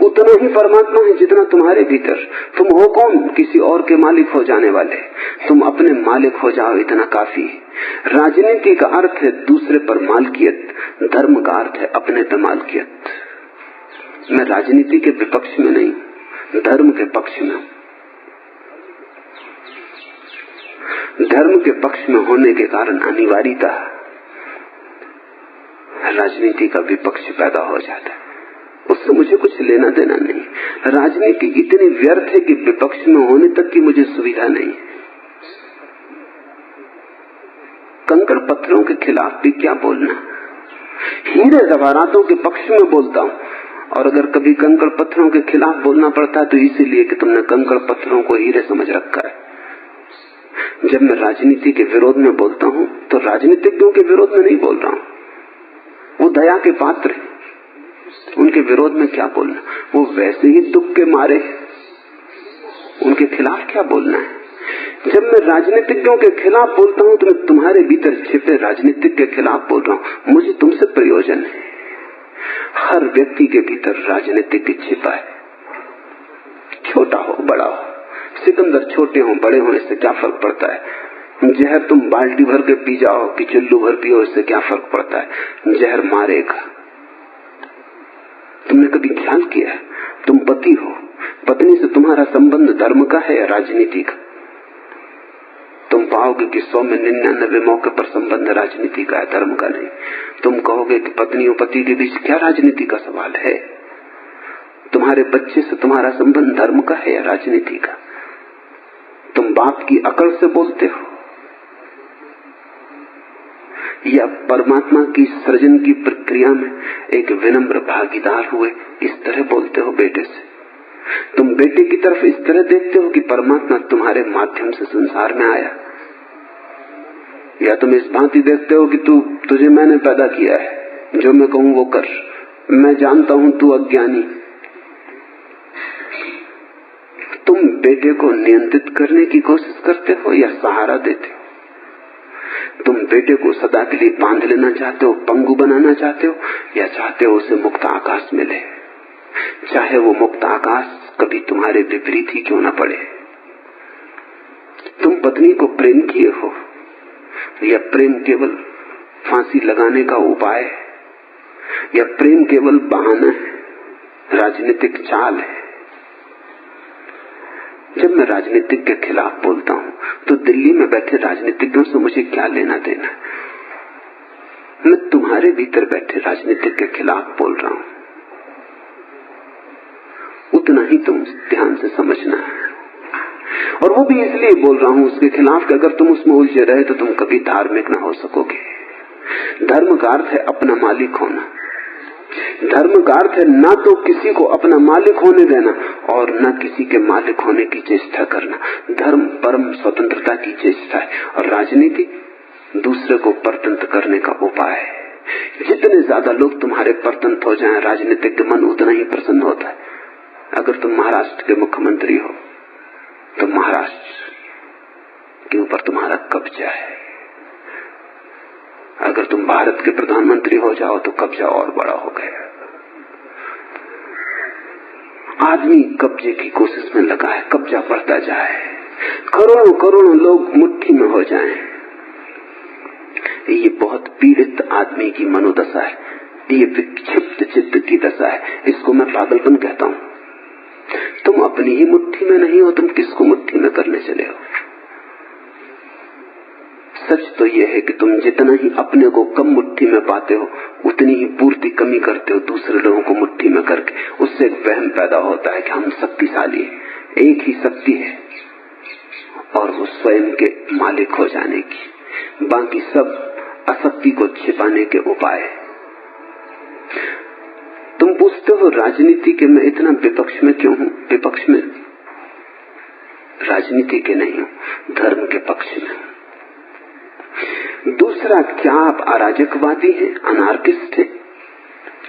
उतना ही परमात्मा है जितना तुम्हारे भीतर। तुम हो कौन? किसी और के मालिक हो जाने वाले। तुम अपने मालिक हो जाओ, इतना काफी है। राजनीति का अर्थ है दूसरे पर मालकियत, धर्म का अर्थ है अपने पे मालकियत। मैं राजनीति के विपक्ष में नहीं, धर्म के पक्ष में। धर्म के पक्ष में होने के कारण अनिवार्यता राजनीति का विपक्ष पैदा हो जाता है। उससे मुझे कुछ लेना देना नहीं। राजनीति इतनी व्यर्थ है कि विपक्ष में होने तक की मुझे सुविधा नहीं है। कंकड़ पत्थरों के खिलाफ भी क्या बोलना, हीरे जवाहरातों के पक्ष में बोलता हूं। और अगर कभी कंकड़ पत्थरों के खिलाफ बोलना पड़ता है तो इसीलिए कि तुमने कंकड़ पत्थरों को हीरे समझ रखा है। जब मैं राजनीति के विरोध में बोलता हूं तो राजनीतिज्ञों के विरोध में नहीं बोल रहा हूं। वो दया के पात्र हैं, उनके विरोध में क्या बोलना। वो वैसे ही दुख के मारे, उनके खिलाफ क्या बोलना है। जब मैं राजनीतिज्ञों के खिलाफ बोलता हूं तो मैं तुम्हारे भीतर छिपे राजनीतिक के खिलाफ बोल रहा हूं। मुझे तुमसे प्रयोजन है। हर व्यक्ति के भीतर राजनीतिक छिपा है, छोटा हो बड़ा हो। सिकंदर छोटे हो बड़े हो, इससे क्या फर्क पड़ता है। जहर तुम बाल्टी भर के पी जाओ कि चुल्लू भर पियो, इससे क्या फर्क पड़ता है। जहर मारेगा। तुमने कभी ख्याल किया, तुम पति हो, पत्नी से तुम्हारा संबंध धर्म का है या राजनीति का? तुम पाओगे कि 100 में 99 मौके पर संबंध राजनीति का है, धर्म का नहीं। तुम कहोगे कि पत्नी और पति के बीच क्या राजनीति का सवाल है। तुम्हारे बच्चे से तुम्हारा संबंध धर्म का है या राजनीति का? तुम बाप की अकड़ से बोलते हो या परमात्मा की सृजन की प्रक्रिया में एक विनम्र भागीदार हुए इस तरह बोलते हो बेटे से? तुम बेटे की तरफ इस तरह देखते हो कि परमात्मा तुम्हारे माध्यम से संसार में आया, या तुम इस भांति देखते हो कि तुझे मैंने पैदा किया है, जो मैं कहूं वो कर, मैं जानता हूं तू अज्ञानी। तुम बेटे को नियंत्रित करने की कोशिश करते हो या सहारा देते हो? तुम बेटे को सदा के लिए बांध लेना चाहते हो, पंगु बनाना चाहते हो, या चाहते हो उसे मुक्त आकाश मिले, चाहे वो मुक्त आकाश कभी तुम्हारे विपरीत ही क्यों ना पड़े। तुम पत्नी को प्रेम किए हो या प्रेम केवल फांसी लगाने का उपाय है, या प्रेम केवल बहाना है, राजनीतिक चाल है। जब मैं राजनीतिक के खिलाफ बोलता हूं तो दिल्ली में बैठे राजनीतिज्ञों से मुझे क्या लेना देना। मैं तुम्हारे भीतर बैठे राजनीतिक के खिलाफ बोल रहा हूं, उतना ही तुम ध्यान से समझना है। और वो भी इसलिए बोल रहा हूं उसके खिलाफ कि अगर तुम उसमें उलझे रहे तो तुम कभी धार्मिक ना हो सकोगे। धर्म का अर्थ है अपना मालिक होना। धर्म का अर्थ है ना तो किसी को अपना मालिक होने देना और न किसी के मालिक होने की चेष्टा करना। धर्म परम स्वतंत्रता की चेष्टा है और राजनीति दूसरे को परतंत्र करने का उपाय है। जितने ज्यादा लोग तुम्हारे परतंत्र हो जाएं, राजनीतिक मन उतना ही प्रसन्न होता है। अगर तुम महाराष्ट्र के मुख्यमंत्री हो तो महाराष्ट्र के ऊपर तुम्हारा कब्जा है। अगर तुम भारत के प्रधानमंत्री हो जाओ तो कब्जा और बड़ा हो गया। आदमी कब्जे की कोशिश में लगा है, कब्जा बढ़ता जाए, करोड़ों करोड़ों लोग मुट्ठी में हो जाएं। ये बहुत पीड़ित आदमी की मनोदशा है, ये विक्षिप्त चित्त की दशा है। इसको मैं पागलपन कहता हूं। तुम अपनी ही मुट्ठी में नहीं हो, तुम किसको मुट्ठी में करने चले हो? सच तो यह है कि तुम जितना ही अपने को कम मुट्ठी में पाते हो उतनी ही पूर्ति कमी करते हो दूसरे लोगों को मुट्ठी में करके। उससे एक वहम पैदा होता है कि हम शक्तिशाली हैं। एक ही शक्ति है और वो स्वयं के मालिक हो जाने की, बाकी सब अशक्ति को छिपाने के उपाय है। तुम पूछते हो राजनीति के मैं इतना विपक्ष में क्यों हूं? विपक्ष में राजनीति के नहीं हूं, धर्म के पक्ष में। दूसरा, क्या आप अराजकवादी हैं, अनार्किस्ट हैं?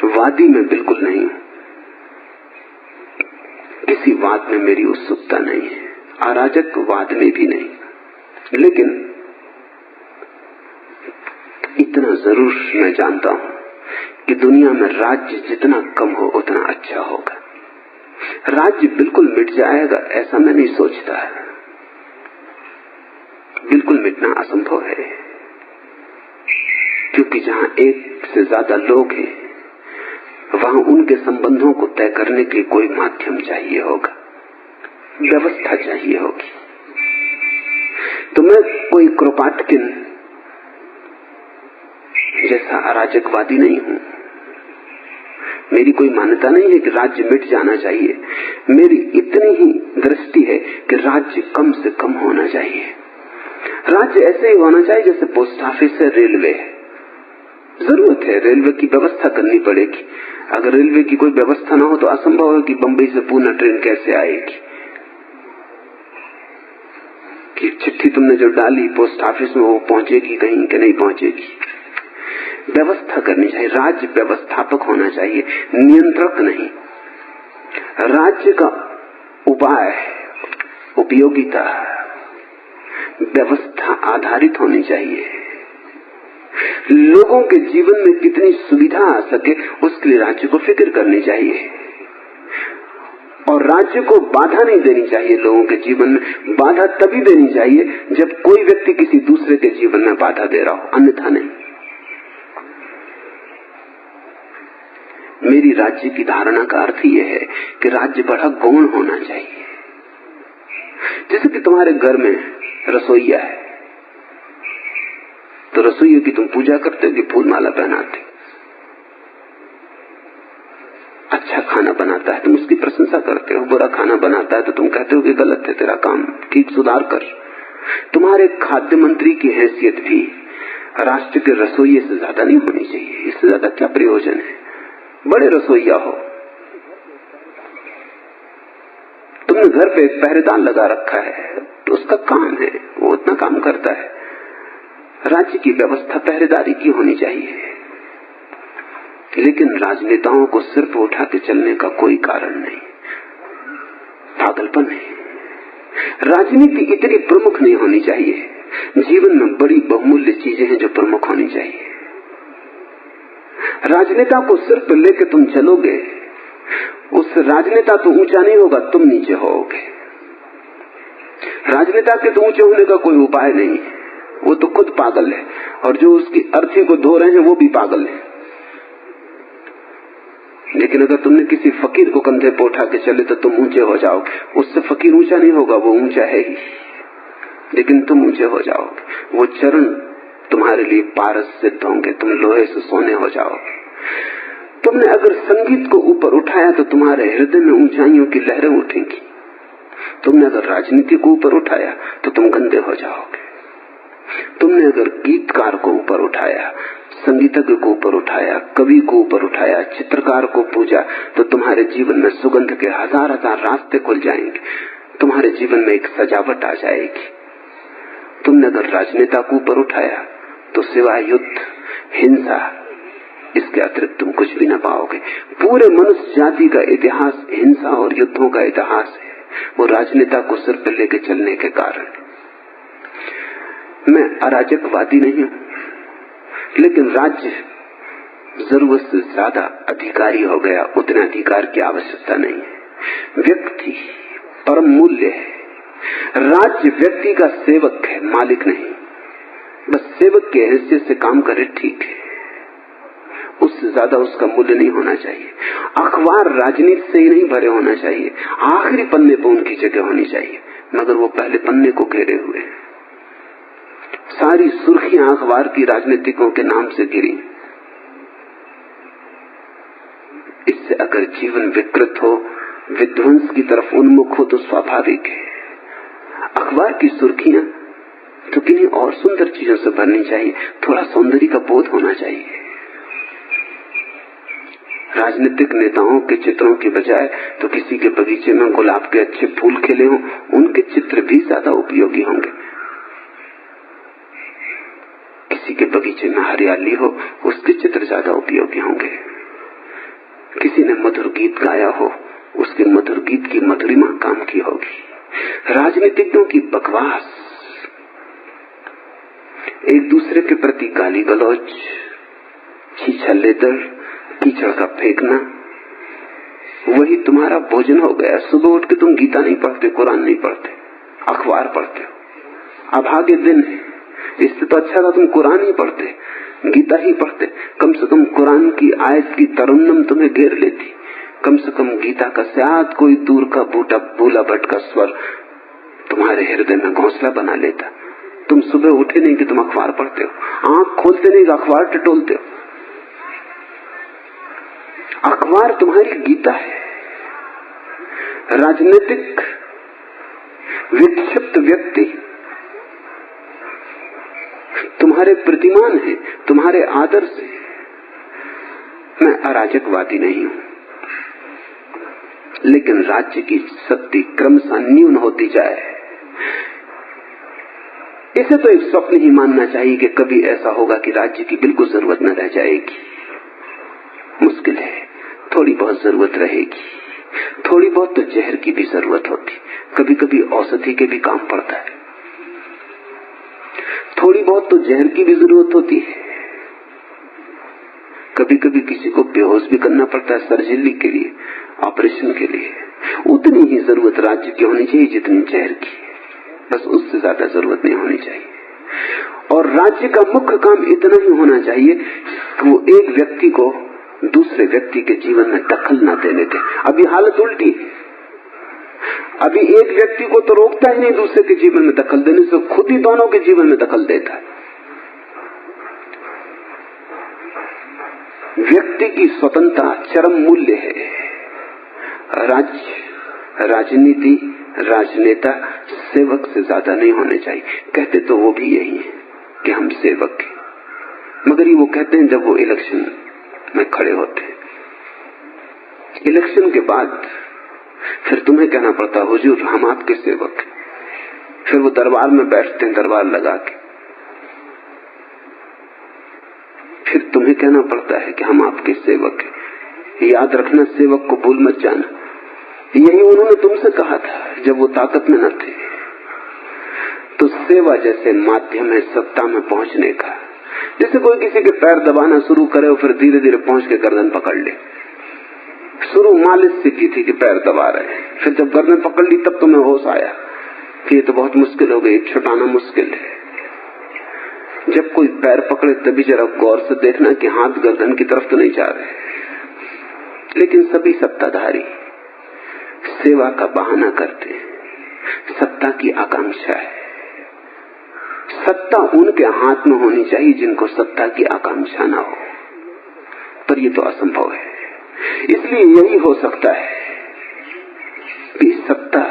वादी में बिल्कुल नहीं हूं, किसी वाद में मेरी उत्सुकता नहीं है, अराजकवाद में भी नहीं। लेकिन इतना जरूर मैं जानता हूं कि दुनिया में राज्य जितना कम हो उतना अच्छा होगा। राज्य बिल्कुल मिट जाएगा ऐसा मैं नहीं सोचता। बिल्कुल मिटना असंभव है, क्योंकि जहां एक से ज्यादा लोग हैं वहां उनके संबंधों को तय करने के कोई माध्यम चाहिए होगा, व्यवस्था चाहिए होगी। तो मैं कोई क्रोपाटकिन जैसा अराजकवादी नहीं हूं। मेरी कोई मान्यता नहीं है कि राज्य मिट जाना चाहिए। मेरी इतनी ही दृष्टि है कि राज्य कम से कम होना चाहिए। राज्य ऐसे ही होना चाहिए जैसे पोस्ट ऑफिस है, रेलवे है। जरूरत है रेलवे की व्यवस्था करनी पड़ेगी। अगर रेलवे की कोई व्यवस्था ना हो तो असंभव है कि बंबई से पूना ट्रेन कैसे आएगी, कि चिट्ठी तुमने जो डाली पोस्ट ऑफिस में वो पहुंचेगी कहीं कि नहीं पहुंचेगी। व्यवस्था करनी चाहिए। राज्य व्यवस्थापक होना चाहिए, नियंत्रक नहीं। राज्य का उपाय, उपयोगिता व्यवस्था आधारित होनी चाहिए। लोगों के जीवन में कितनी सुविधा आ सके उसके लिए राज्य को फिक्र करनी चाहिए, और राज्य को बाधा नहीं देनी चाहिए। लोगों के जीवन में बाधा तभी देनी चाहिए जब कोई व्यक्ति किसी दूसरे के जीवन में बाधा दे रहा हो, अन्यथा नहीं। मेरी राज्य की धारणा का अर्थ यह है कि राज्य बड़ा गौण होना चाहिए। जैसे कि तुम्हारे घर में रसोईया है तो रसोइये की तुम पूजा करते हो कि फूल माला पहनाते हो। अच्छा खाना बनाता है तुम उसकी प्रशंसा करते हो, बुरा खाना बनाता है तो तुम कहते हो कि गलत है तेरा काम, ठीक सुधार कर। तुम्हारे खाद्य मंत्री की हैसियत भी राष्ट्र के रसोइये से ज्यादा नहीं होनी चाहिए। इससे ज्यादा क्या प्रयोजन है? बड़े रसोइया हो, तुमने घर पे एक पहरेदार लगा रखा है तो उसका काम है, वो उतना काम करता है। राज्य की व्यवस्था पहरेदारी की होनी चाहिए, लेकिन राजनेताओं को सिर पर उठा के चलने का कोई कारण नहीं, पागलपन है। राजनीति इतनी प्रमुख नहीं होनी चाहिए। जीवन में बड़ी बहुमूल्य चीजें हैं जो प्रमुख होनी चाहिए। राजनेता को सिर पर लेके तुम चलोगे, उस राजनेता तो ऊंचा नहीं होगा, तुम नीचे होगे। राजनेता के तो ऊंचे होने का कोई उपाय नहीं, वो तो खुद पागल है, और जो उसकी अर्थी को धो रहे हैं वो भी पागल है। लेकिन अगर तुमने किसी फकीर को कंधे पर उठा के चले तो तुम ऊंचे हो जाओगे। उससे फकीर ऊंचा नहीं होगा, वो ऊंचा है ही, लेकिन तुम ऊंचे हो जाओगे। वो चरण तुम्हारे लिए पारस सिद्ध होंगे, तुम लोहे से सोने हो जाओगे। तुमने अगर संगीत को ऊपर उठाया तो तुम्हारे हृदय में ऊंचाइयों की लहरें उठेंगी। तुमने अगर राजनीति को ऊपर उठाया तो तुम गंदे हो जाओगे। तुमने अगर गीतकार को ऊपर उठाया, संगीतज्ञ को ऊपर उठाया, कवि को ऊपर उठाया, चित्रकार को पूजा, तो तुम्हारे जीवन में सुगंध के हजार हजार रास्ते खुल जाएंगे। तुम्हारे जीवन में एक सजावट आ जाएगी। तुमने अगर राजनेता को ऊपर उठाया तो सिवाय युद्ध, हिंसा, इसके अतिरिक्त तुम कुछ भी न पाओगे। पूरे मनुष्य जाति का इतिहास हिंसा और युद्धों का इतिहास है। वो राजनेता को सिर पर लेके चलने के कारण। मैं अराजकवादी नहीं हूं, लेकिन राज्य जरूरत से ज्यादा अधिकारी हो गया, उतने अधिकार की आवश्यकता नहीं है। व्यक्ति परम मूल्य है। राज्य व्यक्ति का सेवक है, मालिक नहीं। बस सेवक के हैसियत से काम करे, ठीक है, उससे ज्यादा उसका मूल्य नहीं होना चाहिए। अखबार राजनीति से ही नहीं भरे होना चाहिए, आखिरी पन्ने पर उनकी जगह होनी चाहिए, मगर वो पहले पन्ने को घेरे हुए। सारी सुर्खियां अखबार की राजनीतिकों के नाम से गिरी। इससे अगर जीवन विकृत हो, विध्वंस की तरफ उन्मुख हो तो स्वाभाविक है। अखबार की सुर्खियां तो किन्हीं और सुंदर चीजों से भरनी चाहिए, थोड़ा सौंदर्य का बोध होना चाहिए। राजनीतिक नेताओं के चित्रों की बजाय तो किसी के बगीचे में गुलाब के अच्छे फूल खिले हों, उनके चित्र भी ज्यादा उपयोगी होंगे। किसी के बगीचे में हरियाली हो, उसके चित्र ज्यादा उपयोगी होंगे। किसी ने मधुर गीत गाया हो, उसके मधुर गीत की मधुरिमा काम की होगी। राजनीतिज्ञों की बकवास, एक दूसरे के प्रति गाली गलौज, छीछल्लेदर, कीचड़ का फेंकना, वही तुम्हारा भोजन हो गया। सुबह उठ के तुम गीता नहीं पढ़ते, कुरान नहीं पढ़ते, अखबार पढ़ते हो। अभागे दिन है, इससे तो अच्छा था तुम कुरान ही पढ़ते, गीता ही पढ़ते। कम से कम कुरान की आयत की तरन्नुम तुम्हें घेर लेती, कम से कम गीता का शायद कोई दूर का भूला भटका स्वर तुम्हारे हृदय में घोंसला बना लेता। तुम सुबह उठे नहीं कि तुम अखबार पढ़ते हो, आंख खोलते नहीं कि अखबार टटोलते हो। अखबार तुम्हारी गीता है। राजनीतिक विक्षिप्त व्यक्ति तुम्हारे प्रतिमान है, तुम्हारे आदर्श है। मैं अराजकवादी नहीं हूं, लेकिन राज्य की शक्ति क्रमशः न्यून होती जाए, इसे तो एक स्वप्न ही मानना चाहिए कि कभी ऐसा होगा कि राज्य की बिल्कुल जरूरत न रह जाएगी। मुश्किल है, थोड़ी बहुत जरूरत रहेगी। थोड़ी बहुत तो जहर की भी जरूरत होती, कभी कभी औषधि के भी काम पड़ता है। थोड़ी बहुत तो जहर की भी जरूरत होती है, कभी कभी किसी को बेहोश भी करना पड़ता है सर्जरी के लिए, ऑपरेशन के लिए। उतनी ही जरूरत राज्य की होनी चाहिए जितनी जहर की, बस उससे ज्यादा जरूरत नहीं होनी चाहिए। और राज्य का मुख्य काम इतना ही होना चाहिए कि वो एक व्यक्ति को दूसरे व्यक्ति के जीवन में दखल न देने दे। अभी हालत उल्टी है, अभी एक व्यक्ति को तो रोकता ही नहीं दूसरे के जीवन में दखल देने से, खुद ही दोनों के जीवन में दखल देता है। व्यक्ति की स्वतंत्रता चरम मूल्य है। राज्य, राजनीति, राजनेता सेवक से ज्यादा नहीं होने चाहिए। कहते तो वो भी यही है कि हम सेवक हैं, मगर ये वो कहते हैं जब वो इलेक्शन में खड़े होते हैं। इलेक्शन के बाद फिर तुम्हें कहना पड़ता है हुजूर हम आपके सेवक हैं। फिर वो दरबार में बैठते हैं, दरबार लगा के, फिर तुम्हें कहना पड़ता है कि हम आपके सेवक हैं। याद रखना, सेवक को भूल मत जाना। यही उन्होंने तुमसे कहा था जब वो ताकत में न थे। तो सेवा जैसे माध्यम है सत्ता में पहुंचने का। जैसे कोई किसी के पैर दबाना शुरू करे और फिर धीरे धीरे पहुंच के गर्दन पकड़ ले। शुरू मालिश से की थी कि पैर दबा रहे, फिर जब गर्दन पकड़ ली तब तुम्हें होश आया कि ये तो बहुत मुश्किल हो गई, छुटाना मुश्किल है। जब कोई पैर पकड़े तभी जरा गौर से देखना कि हाथ गर्दन की तरफ तो नहीं जा रहे। लेकिन सभी सत्ताधारी सेवा का बहाना करते हैं, सत्ता की आकांक्षा है। सत्ता उनके हाथ में होनी चाहिए जिनको सत्ता की आकांक्षा ना हो, पर ये तो असंभव है। इसलिए यही हो सकता है कि सत्ता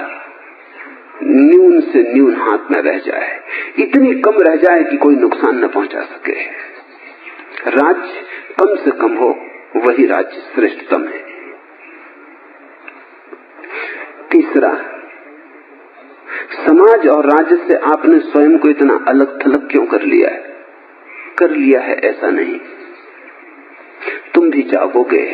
न्यून से न्यून हाथ में रह जाए, इतनी कम रह जाए कि कोई नुकसान न पहुंचा सके। राज्य कम से कम हो, वही राज्य श्रेष्ठतम है। तीसरा, समाज और राज्य से आपने स्वयं को इतना अलग थलग क्यों कर लिया है? कर लिया है ऐसा नहीं, तुम भी जागोगे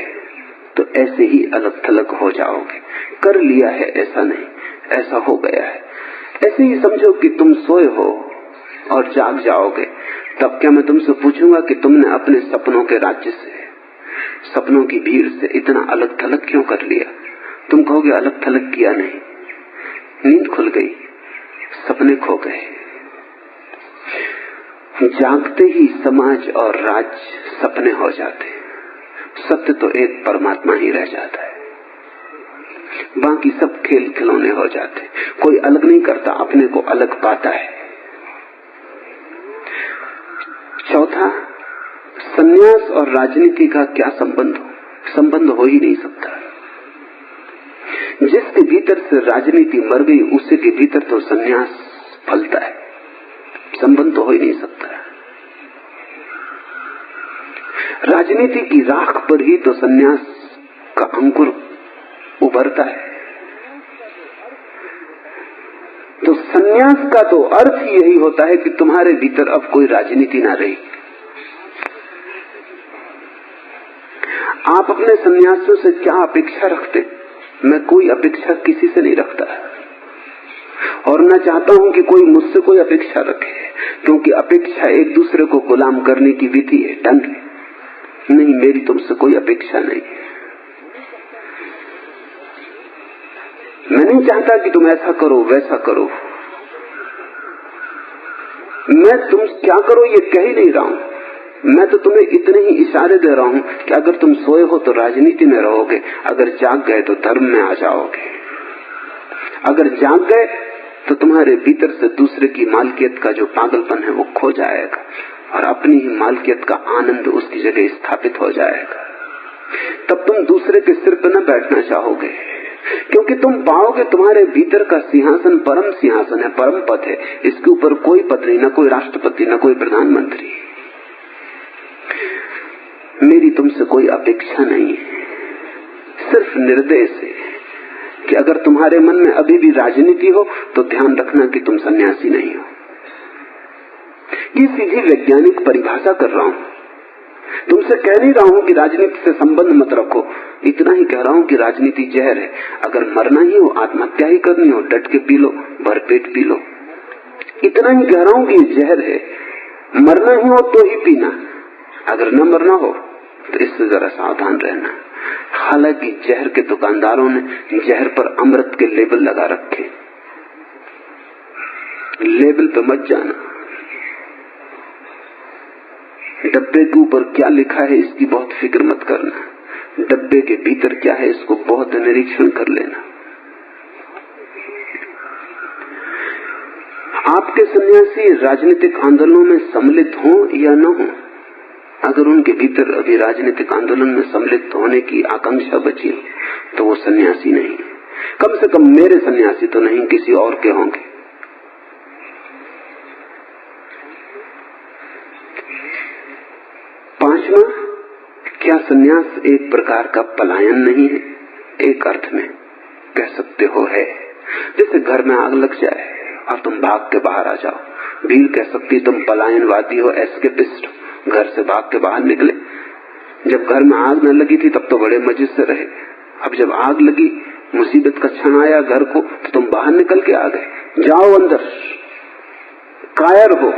तो ऐसे ही अलग थलग हो जाओगे। कर लिया है ऐसा नहीं, ऐसा हो गया है। ऐसे ही समझो कि तुम सोए हो और जाग जाओगे, तब क्या मैं तुमसे पूछूंगा कि तुमने अपने सपनों के राज्य से, सपनों की भीड़ से इतना अलग थलग क्यों कर लिया? तुम कहोगे अलग थलग किया नहीं, नींद खुल गई, सपने खो गए। जागते ही समाज और राज्य सपने हो जाते, सत्य तो एक परमात्मा ही रह जाता है। बाकी सब खेल खिलौने हो जाते, कोई अलग नहीं करता, अपने को अलग पाता है। चौथा, संन्यास और राजनीति का क्या संबंध हो? संबंध हो ही नहीं सकता। जिसके भीतर से राजनीति मर गई उसी के भीतर तो संन्यास फलता है, संबंध तो हो ही नहीं सकता। राजनीति की राख पर ही तो संन्यास का अंकुर उभरता है। तो संन्यास का तो अर्थ ही यही होता है कि तुम्हारे भीतर अब कोई राजनीति ना रही। आप अपने सन्यासियों से क्या अपेक्षा रखते? मैं कोई अपेक्षा किसी से नहीं रखता और न चाहता हूं कि कोई मुझसे कोई अपेक्षा रखे, क्योंकि अपेक्षा एक दूसरे को गुलाम करने की विधि है, ढंग है। नहीं, मेरी तुमसे कोई अपेक्षा नहीं। मैं नहीं चाहता कि तुम ऐसा करो वैसा करो, मैं तुम क्या करो ये कह ही नहीं रहा हूं। मैं तो तुम्हें इतने ही इशारे दे रहा हूं कि अगर तुम सोए हो तो राजनीति में रहोगे, अगर जाग गए तो धर्म में आ जाओगे। अगर जाग गए तो तुम्हारे भीतर से दूसरे की मालकियत का जो पागलपन है वो खो जाएगा और अपनी ही मालकियत का आनंद उसकी जगह स्थापित हो जाएगा। तब तुम दूसरे के सिर पर न बैठना चाहोगे, क्योंकि तुम पाओगे तुम्हारे भीतर का सिंहासन परम सिंहासन है, परम पद है। इसके ऊपर कोई पद नहीं, न कोई राष्ट्रपति, न कोई प्रधानमंत्री। मेरी तुमसे कोई अपेक्षा नहीं है, सिर्फ निर्देश है कि अगर तुम्हारे मन में अभी भी राजनीति हो तो ध्यान रखना कि तुम सन्यासी नहीं हो। ये सीधी वैज्ञानिक परिभाषा कर रहा हूं, तुमसे कह नहीं रहा हूं कि राजनीति से संबंध मत रखो, इतना ही कह रहा हूं कि राजनीति जहर है। अगर मरना ही हो, आत्महत्या ही करनी हो, डट के पी लो, भरपेट पी लो। इतना ही कह रहा हूं कि ये जहर है, मरना ही हो तो ही पीना, अगर न मरना हो तो इससे जरा सावधान रहना। हालांकि जहर के दुकानदारों ने जहर पर अमृत के लेबल लगा रखे, लेबल पे मत जाना। डब्बे के ऊपर क्या लिखा है इसकी बहुत फिक्र मत करना, डब्बे के भीतर क्या है इसको बहुत निरीक्षण कर लेना। आपके सन्यासी राजनीतिक आंदोलनों में सम्मिलित हों या न हों, अगर उनके भीतर अभी राजनीतिक आंदोलन में सम्मिलित होने की आकांक्षा बची तो वो सन्यासी नहीं, कम से कम मेरे सन्यासी तो नहीं, किसी और के होंगे। पांचवा, क्या सन्यास एक प्रकार का पलायन नहीं है? एक अर्थ में कह सकते हो है। जैसे घर में आग लग जाए और तुम भाग के बाहर आ जाओ, भीड़ कह सकती तुम पलायनवादी हो, एस्केपिस्ट हो, घर से भाग के बाहर निकले। जब घर में आग न लगी थी तब तो बड़े मजे से रहे, अब जब आग लगी, मुसीबत का क्षण आया घर को, तो तुम बाहर निकल के आ गए। जाओ अंदर, कायर हो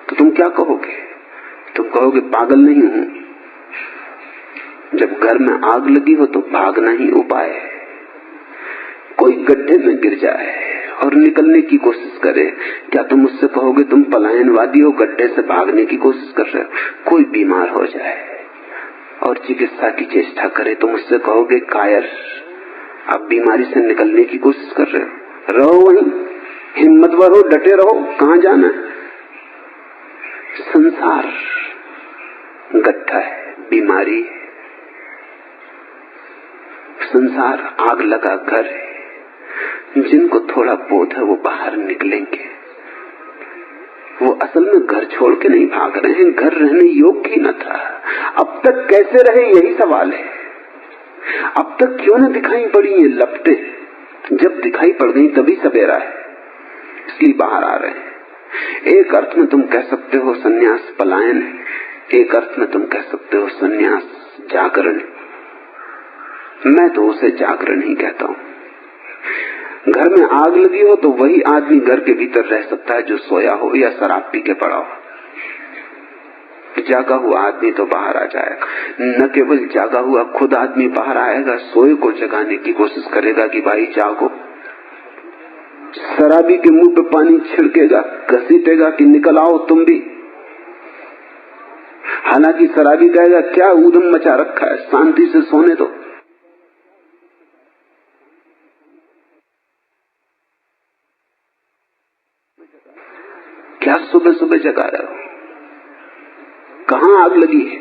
तो तुम क्या कहोगे? तुम कहोगे पागल नहीं हूं। जब घर में आग लगी हो तो भागना ही उपाय है। कोई गड्ढे में गिर जाए और निकलने की कोशिश करे, क्या तुम उससे कहोगे तुम पलायनवादी हो, गड्ढे से भागने की कोशिश कर रहे हो? कोई बीमार हो जाए और चिकित्सा की चेष्टा करे, तुम उससे कहोगे कायर, आप बीमारी से निकलने की कोशिश कर रहे हो? रहो वहीं, हिम्मतवर हो, डटे रहो, कहां जाना है? संसार गड्ढा है, बीमारी है, संसार आग लगा घर है। जिनको थोड़ा बोध है वो बाहर निकलेंगे, वो असल में घर छोड़ के नहीं भाग रहे हैं, घर रहने योग्य ही न था। अब तक कैसे रहे यही सवाल है। अब तक क्यों न दिखाई पड़ी ये लपटे? जब दिखाई पड़ गई तभी सवेरा है, इसलिए बाहर आ रहे हैं। एक अर्थ में तुम कह सकते हो सन्यास पलायन है, एक अर्थ में तुम कह सकते हो सन्यास जागरण। मैं तो उसे जागरण ही कहता हूं। घर में आग लगी हो तो वही आदमी घर के भीतर रह सकता है जो सोया हो या शराब पी के पड़ा हो। जागा हुआ आदमी तो बाहर आ जाएगा। न केवल जागा हुआ खुद आदमी बाहर आएगा, सोए को जगाने की कोशिश करेगा कि भाई जागो। शराबी के मुंह पे पानी छिड़केगा, घसीटेगा कि निकल आओ तुम भी। हालांकि शराबी कहेगा क्या ऊधम मचा रखा है, शांति से सोने दो। क्या सुबह सुबह जगा रहे हो? कहां आग लगी है?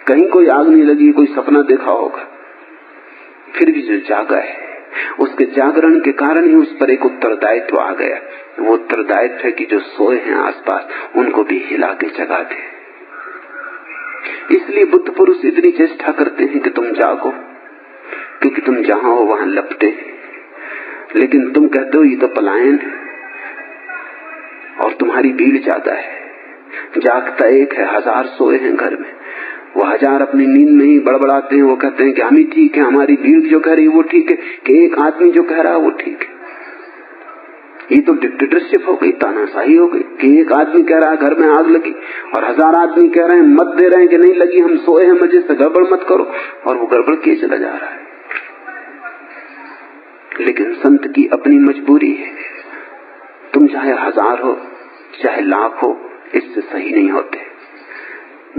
कहीं कोई आग नहीं लगी, कोई सपना देखा होगा। फिर भी जो जागा है उसके जागरण के कारण ही उस पर एक उत्तरदायित्व आ गया। वो उत्तरदायित्व है कि जो सोए हैं आसपास उनको भी हिला के जगा दे। इसलिए बुद्ध पुरुष इतनी चेष्टा करते हैं कि तुम जागो, क्योंकि तुम जहां हो वहां लपटे। लेकिन तुम कहते हो ये तो पलायन है और तुम्हारी भीड़ ज्यादा है। जागता एक है, हजार सोए हैं घर में। वो हजार अपनी नींद में ही बड़बड़ाते हैं, वो कहते हैं कि हम ही ठीक है, हमारी भीड़ जो कह रही है वो ठीक है, कि एक आदमी जो कह रहा है वो ठीक है। ये तो डिक्टेटरशिप हो गई, तानाशाही हो गई कि एक आदमी कह रहा है घर में आग लगी और हजार आदमी कह रहे हैं मत दे रहे हैं कि नहीं लगी, हम सोए हैं मजे से, गड़बड़ मत करो, और वो गड़बड़ किए चला जा रहा है। लेकिन संत की अपनी मजबूरी है। तुम चाहे 1000 हो चाहे लाख हो, इससे सही नहीं होते।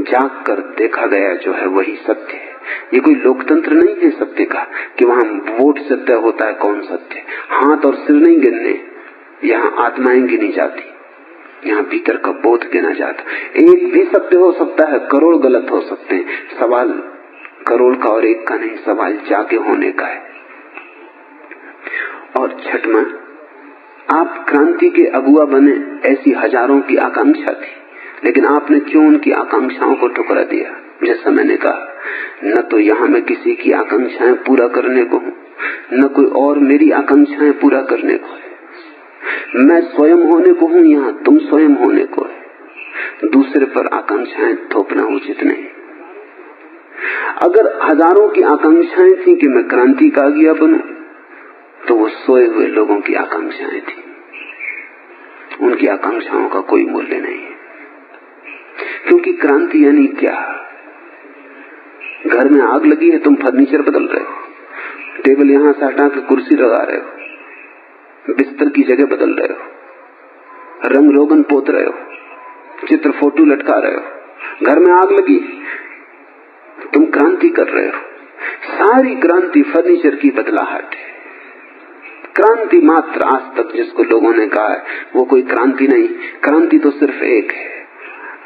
जाग कर देखा गया जो है वही सत्य है। ये कोई लोकतंत्र नहीं है सत्य का कि वहां वोट से तय होता है कौन सत्य। हाथ और सिर नहीं गिनने, यहाँ आत्माएं गिनी जाती, यहाँ भीतर का बोध गिना जाता। एक भी सत्य हो सकता है, करोड़ गलत हो सकते हैं। सवाल करोड़ का और एक का नहीं, सवाल जागे होने का है। और छठवां, आप क्रांति के अगुआ बने, ऐसी हजारों की आकांक्षा थी, लेकिन आपने क्यों उनकी आकांक्षाओं को ठुकरा दिया? जैसा मैंने कहा, न तो यहाँ मैं किसी की आकांक्षाएं पूरा करने को हूँ, न कोई और मेरी आकांक्षाएं पूरा करने को है। मैं स्वयं होने को हूँ, यहाँ तुम स्वयं होने को है। दूसरे पर आकांक्षाएं थोपना उचित नहीं। अगर हजारों की आकांक्षाएं थी कि मैं क्रांति का अगुआ बनूं, तो वो सोए हुए लोगों की आकांक्षाएं थी। उनकी आकांक्षाओं का कोई मूल्य नहीं है, क्योंकि क्रांति यानी क्या? घर में आग लगी है, तुम फर्नीचर बदल रहे हो, टेबल यहां से हटा के कुर्सी लगा रहे हो, बिस्तर की जगह बदल रहे हो, रंग रोगन पोत रहे हो, चित्र फोटो लटका रहे हो। घर में आग लगी, तुम क्रांति कर रहे हो। सारी क्रांति फर्नीचर की बदलाहट है। क्रांति मात्र आज तक जिसको लोगों ने कहा है वो कोई क्रांति नहीं। क्रांति तो सिर्फ एक है,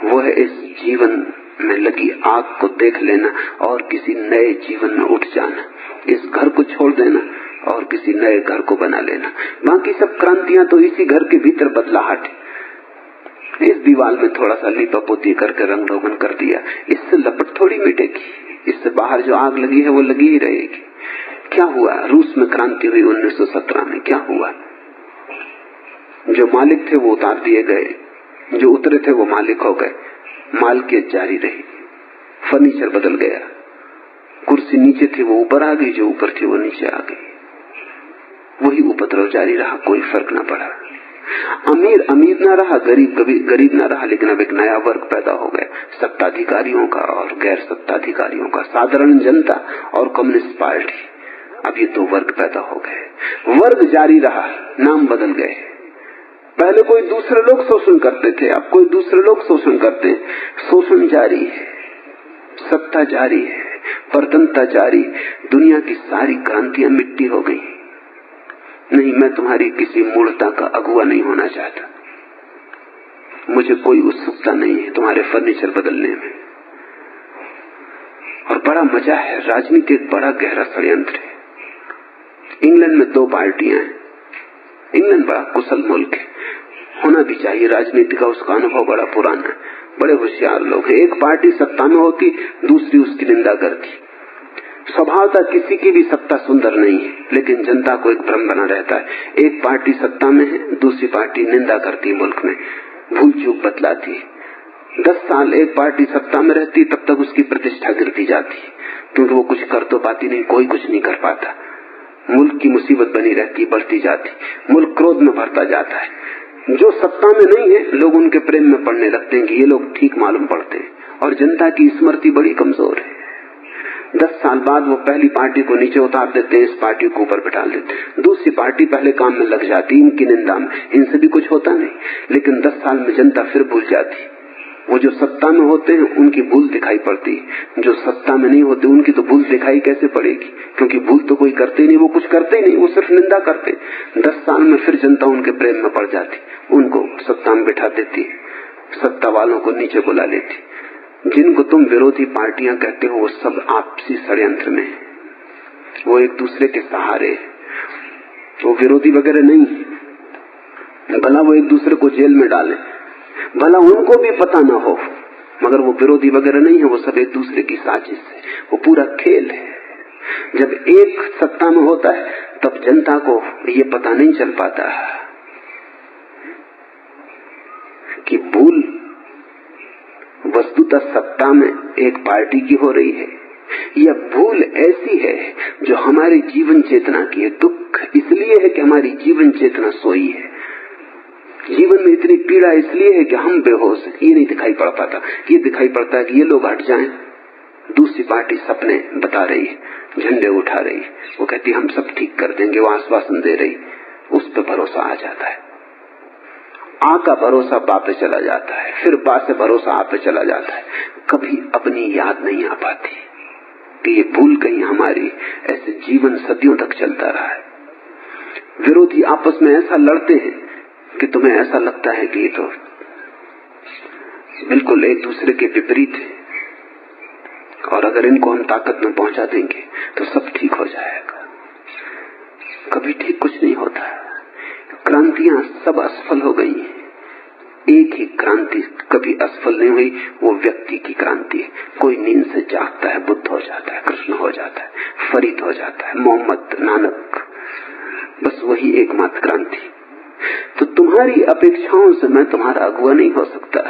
वो है इस जीवन में लगी आग को देख लेना और किसी नए जीवन में उठ जाना, इस घर को छोड़ देना और किसी नए घर को बना लेना। बाकी सब क्रांतियां तो इसी घर के भीतर बदलाहट है। इस दीवार में थोड़ा सा लीपापोती करके रंग रोगन कर दिया, इससे लपट थोड़ी मिटेगी, इससे बाहर जो आग लगी है वो लगी ही रहेगी। क्या हुआ? रूस में क्रांति हुई 1917 में, क्या हुआ? जो मालिक थे वो उतार दिए गए, जो उतरे थे वो मालिक हो गए, मालकियत जारी रही, फर्नीचर बदल गया, कुर्सी नीचे थी वो ऊपर आ गई, जो ऊपर थी वो नीचे आ गई, वही उपद्रव जारी रहा, कोई फर्क न पड़ा। अमीर अमीर ना रहा, गरीब गरीब ना रहा, लेकिन अब एक नया वर्ग पैदा हो गया, सत्ताधिकारियों का और गैर सत्ताधिकारियों का, साधारण जनता और कम्युनिस्ट पार्टी। अब ये 2 वर्ग पैदा हो गए। वर्ग जारी रहा, नाम बदल गए। पहले कोई दूसरे लोग शोषण करते थे, अब कोई दूसरे लोग शोषण करते हैं। शोषण जारी है, सत्ता जारी है, परतंत्रता जारी। दुनिया की सारी क्रांतियां मिट्टी हो गई। नहीं, मैं तुम्हारी किसी मूर्खता का अगुआ नहीं होना चाहता। मुझे कोई उत्सुकता नहीं है तुम्हारे फर्नीचर बदलने में। और बड़ा मजा है, राजनीति एक बड़ा गहरा षड्यंत्र है। इंग्लैंड में 2 पार्टियां हैं। इंग्लैंड बड़ा कुशल मुल्क है, होना भी चाहिए राजनीति का, उसका अनुभव बड़ा पुराना है, बड़े होशियार लोग हैं। एक पार्टी सत्ता में होती, दूसरी उसकी निंदा करती। स्वभावतः किसी की भी सत्ता सुंदर नहीं है, लेकिन जनता को एक भ्रम बना रहता है। एक पार्टी सत्ता में है, दूसरी पार्टी निंदा करती, मुल्क में भूल चूक बतलाती। 10 साल एक पार्टी सत्ता में रहती, तब तक उसकी प्रतिष्ठा गिरती जाती, क्योंकि वो कुछ कर तो पाती नहीं, कोई कुछ नहीं कर पाता। मुल्क की मुसीबत बनी रहती, बढ़ती जाती, मुल्क क्रोध में भरता जाता है। जो सत्ता में नहीं है, लोग उनके प्रेम में पड़ने लगते हैं कि ये लोग ठीक मालूम पड़ते हैं, और जनता की स्मृति बड़ी कमजोर है। 10 साल बाद वो पहली पार्टी को नीचे उतार देते हैं, इस पार्टी को ऊपर बिठा देते हैं। दूसरी पार्टी पहले काम में लग जाती, इनकी निंदा में, इनसे भी कुछ होता नहीं, लेकिन 10 साल में जनता फिर भूल जाती। वो जो सत्ता में होते हैं उनकी भूल दिखाई पड़ती, जो सत्ता में नहीं होते उनकी तो भूल दिखाई कैसे पड़ेगी, क्योंकि भूल तो कोई करते ही नहीं, वो कुछ करते ही नहीं, वो सिर्फ निंदा करते। 10 साल में फिर जनता उनके प्रेम में पड़ जाती, उनको सत्ता में बिठा देती, सत्ता वालों को नीचे बुला लेती। जिनको तुम विरोधी पार्टियां कहते हो वो सब आपसी षड्यंत्र में, वो एक दूसरे के सहारे, वो विरोधी वगैरह नहीं। भला वो एक दूसरे को जेल में डालें, भला उनको भी पता ना हो, मगर वो विरोधी वगैरह नहीं है, वो सब एक दूसरे की साजिश है, वो पूरा खेल है। जब एक सत्ता में होता है तब जनता को ये पता नहीं चल पाता कि भूल वस्तुतः सत्ता में एक पार्टी की हो रही है, यह भूल ऐसी है जो हमारी जीवन चेतना की है। दुख इसलिए है कि हमारी जीवन चेतना सोई है। जीवन में इतनी पीड़ा इसलिए है कि हम बेहोश हैं, ये नहीं दिखाई पड़ पाता। ये दिखाई पड़ता है कि ये लोग हट जाएं, दूसरी पार्टी सपने बता रही, झंडे उठा रही, वो कहती हम सब ठीक कर देंगे, वो आश्वासन दे रही, उस पर भरोसा आ जाता है। आ का भरोसा बा पे चला जाता है, फिर बा से भरोसा आ पे चला जाता है। कभी अपनी याद नहीं आ पाती कि ये भूल कहीं हमारी। ऐसे जीवन सदियों तक चलता रहा है। विरोधी आपस में ऐसा लड़ते हैं कि तुम्हें ऐसा लगता है कि ये तो बिल्कुल एक दूसरे के विपरीत है, और अगर इनको हम ताकत में पहुंचा देंगे तो सब ठीक हो जाएगा। कभी ठीक कुछ नहीं होता। क्रांतियां सब असफल हो गई हैं। एक ही क्रांति कभी असफल नहीं हुई, वो व्यक्ति की क्रांति है। कोई नींद से जागता है, बुद्ध हो जाता है, कृष्ण हो जाता है, फरीद हो जाता है, मोहम्मद, नानक, बस वही एकमात्र क्रांति। तो तुम्हारी अपेक्षाओं से मैं तुम्हारा अगुवा नहीं हो सकता।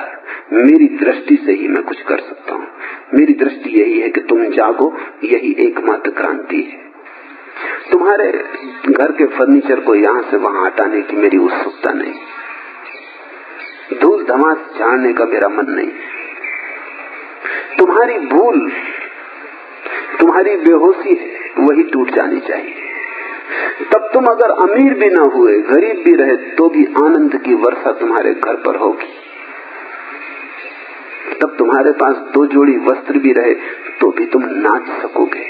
मेरी दृष्टि से ही मैं कुछ कर सकता हूँ। मेरी दृष्टि यही है कि तुम जागो, यही एकमात्र क्रांति है। तुम्हारे घर के फर्नीचर को यहां से वहां हटाने की मेरी उत्सुकता नहीं, धूल धमास झाड़ने का मेरा मन नहीं। तुम्हारी भूल, तुम्हारी बेहोशी है, वही टूट जानी चाहिए। तब तुम अगर अमीर भी ना हुए, गरीब भी रहे, तो भी आनंद की वर्षा तुम्हारे घर पर होगी। तब तुम्हारे पास 2 जोड़ी वस्त्र भी रहे, तो भी तुम नाच सकोगे।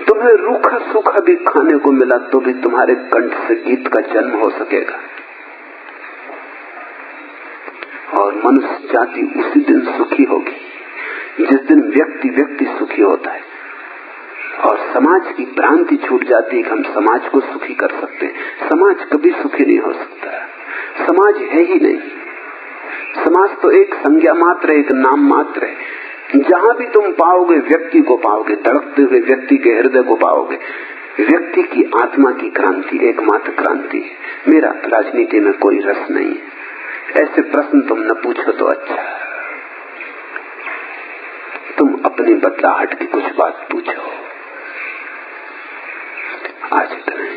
तुम्हें रूखा सूखा भी खाने को मिला, तो भी तुम्हारे कंठ से गीत का जन्म हो सकेगा। और मनुष्य जाति उसी दिन सुखी होगी जिस दिन व्यक्ति सुखी होता है, और समाज की भ्रांति छूट जाती है कि हम समाज को सुखी कर सकते हैं। समाज कभी सुखी नहीं हो सकता। समाज है ही नहीं। समाज तो एक संज्ञा मात्र है, एक नाम मात्र है। जहां भी तुम पाओगे व्यक्ति को पाओगे, धड़कते हुए व्यक्ति के हृदय को पाओगे। व्यक्ति की आत्मा की क्रांति एकमात्र क्रांति है। मेरा राजनीति में कोई रस नहीं है। ऐसे प्रश्न तुम न पूछो तो अच्छा। तुम अपनी बदलाहट की कुछ बात पूछो। आज इतना।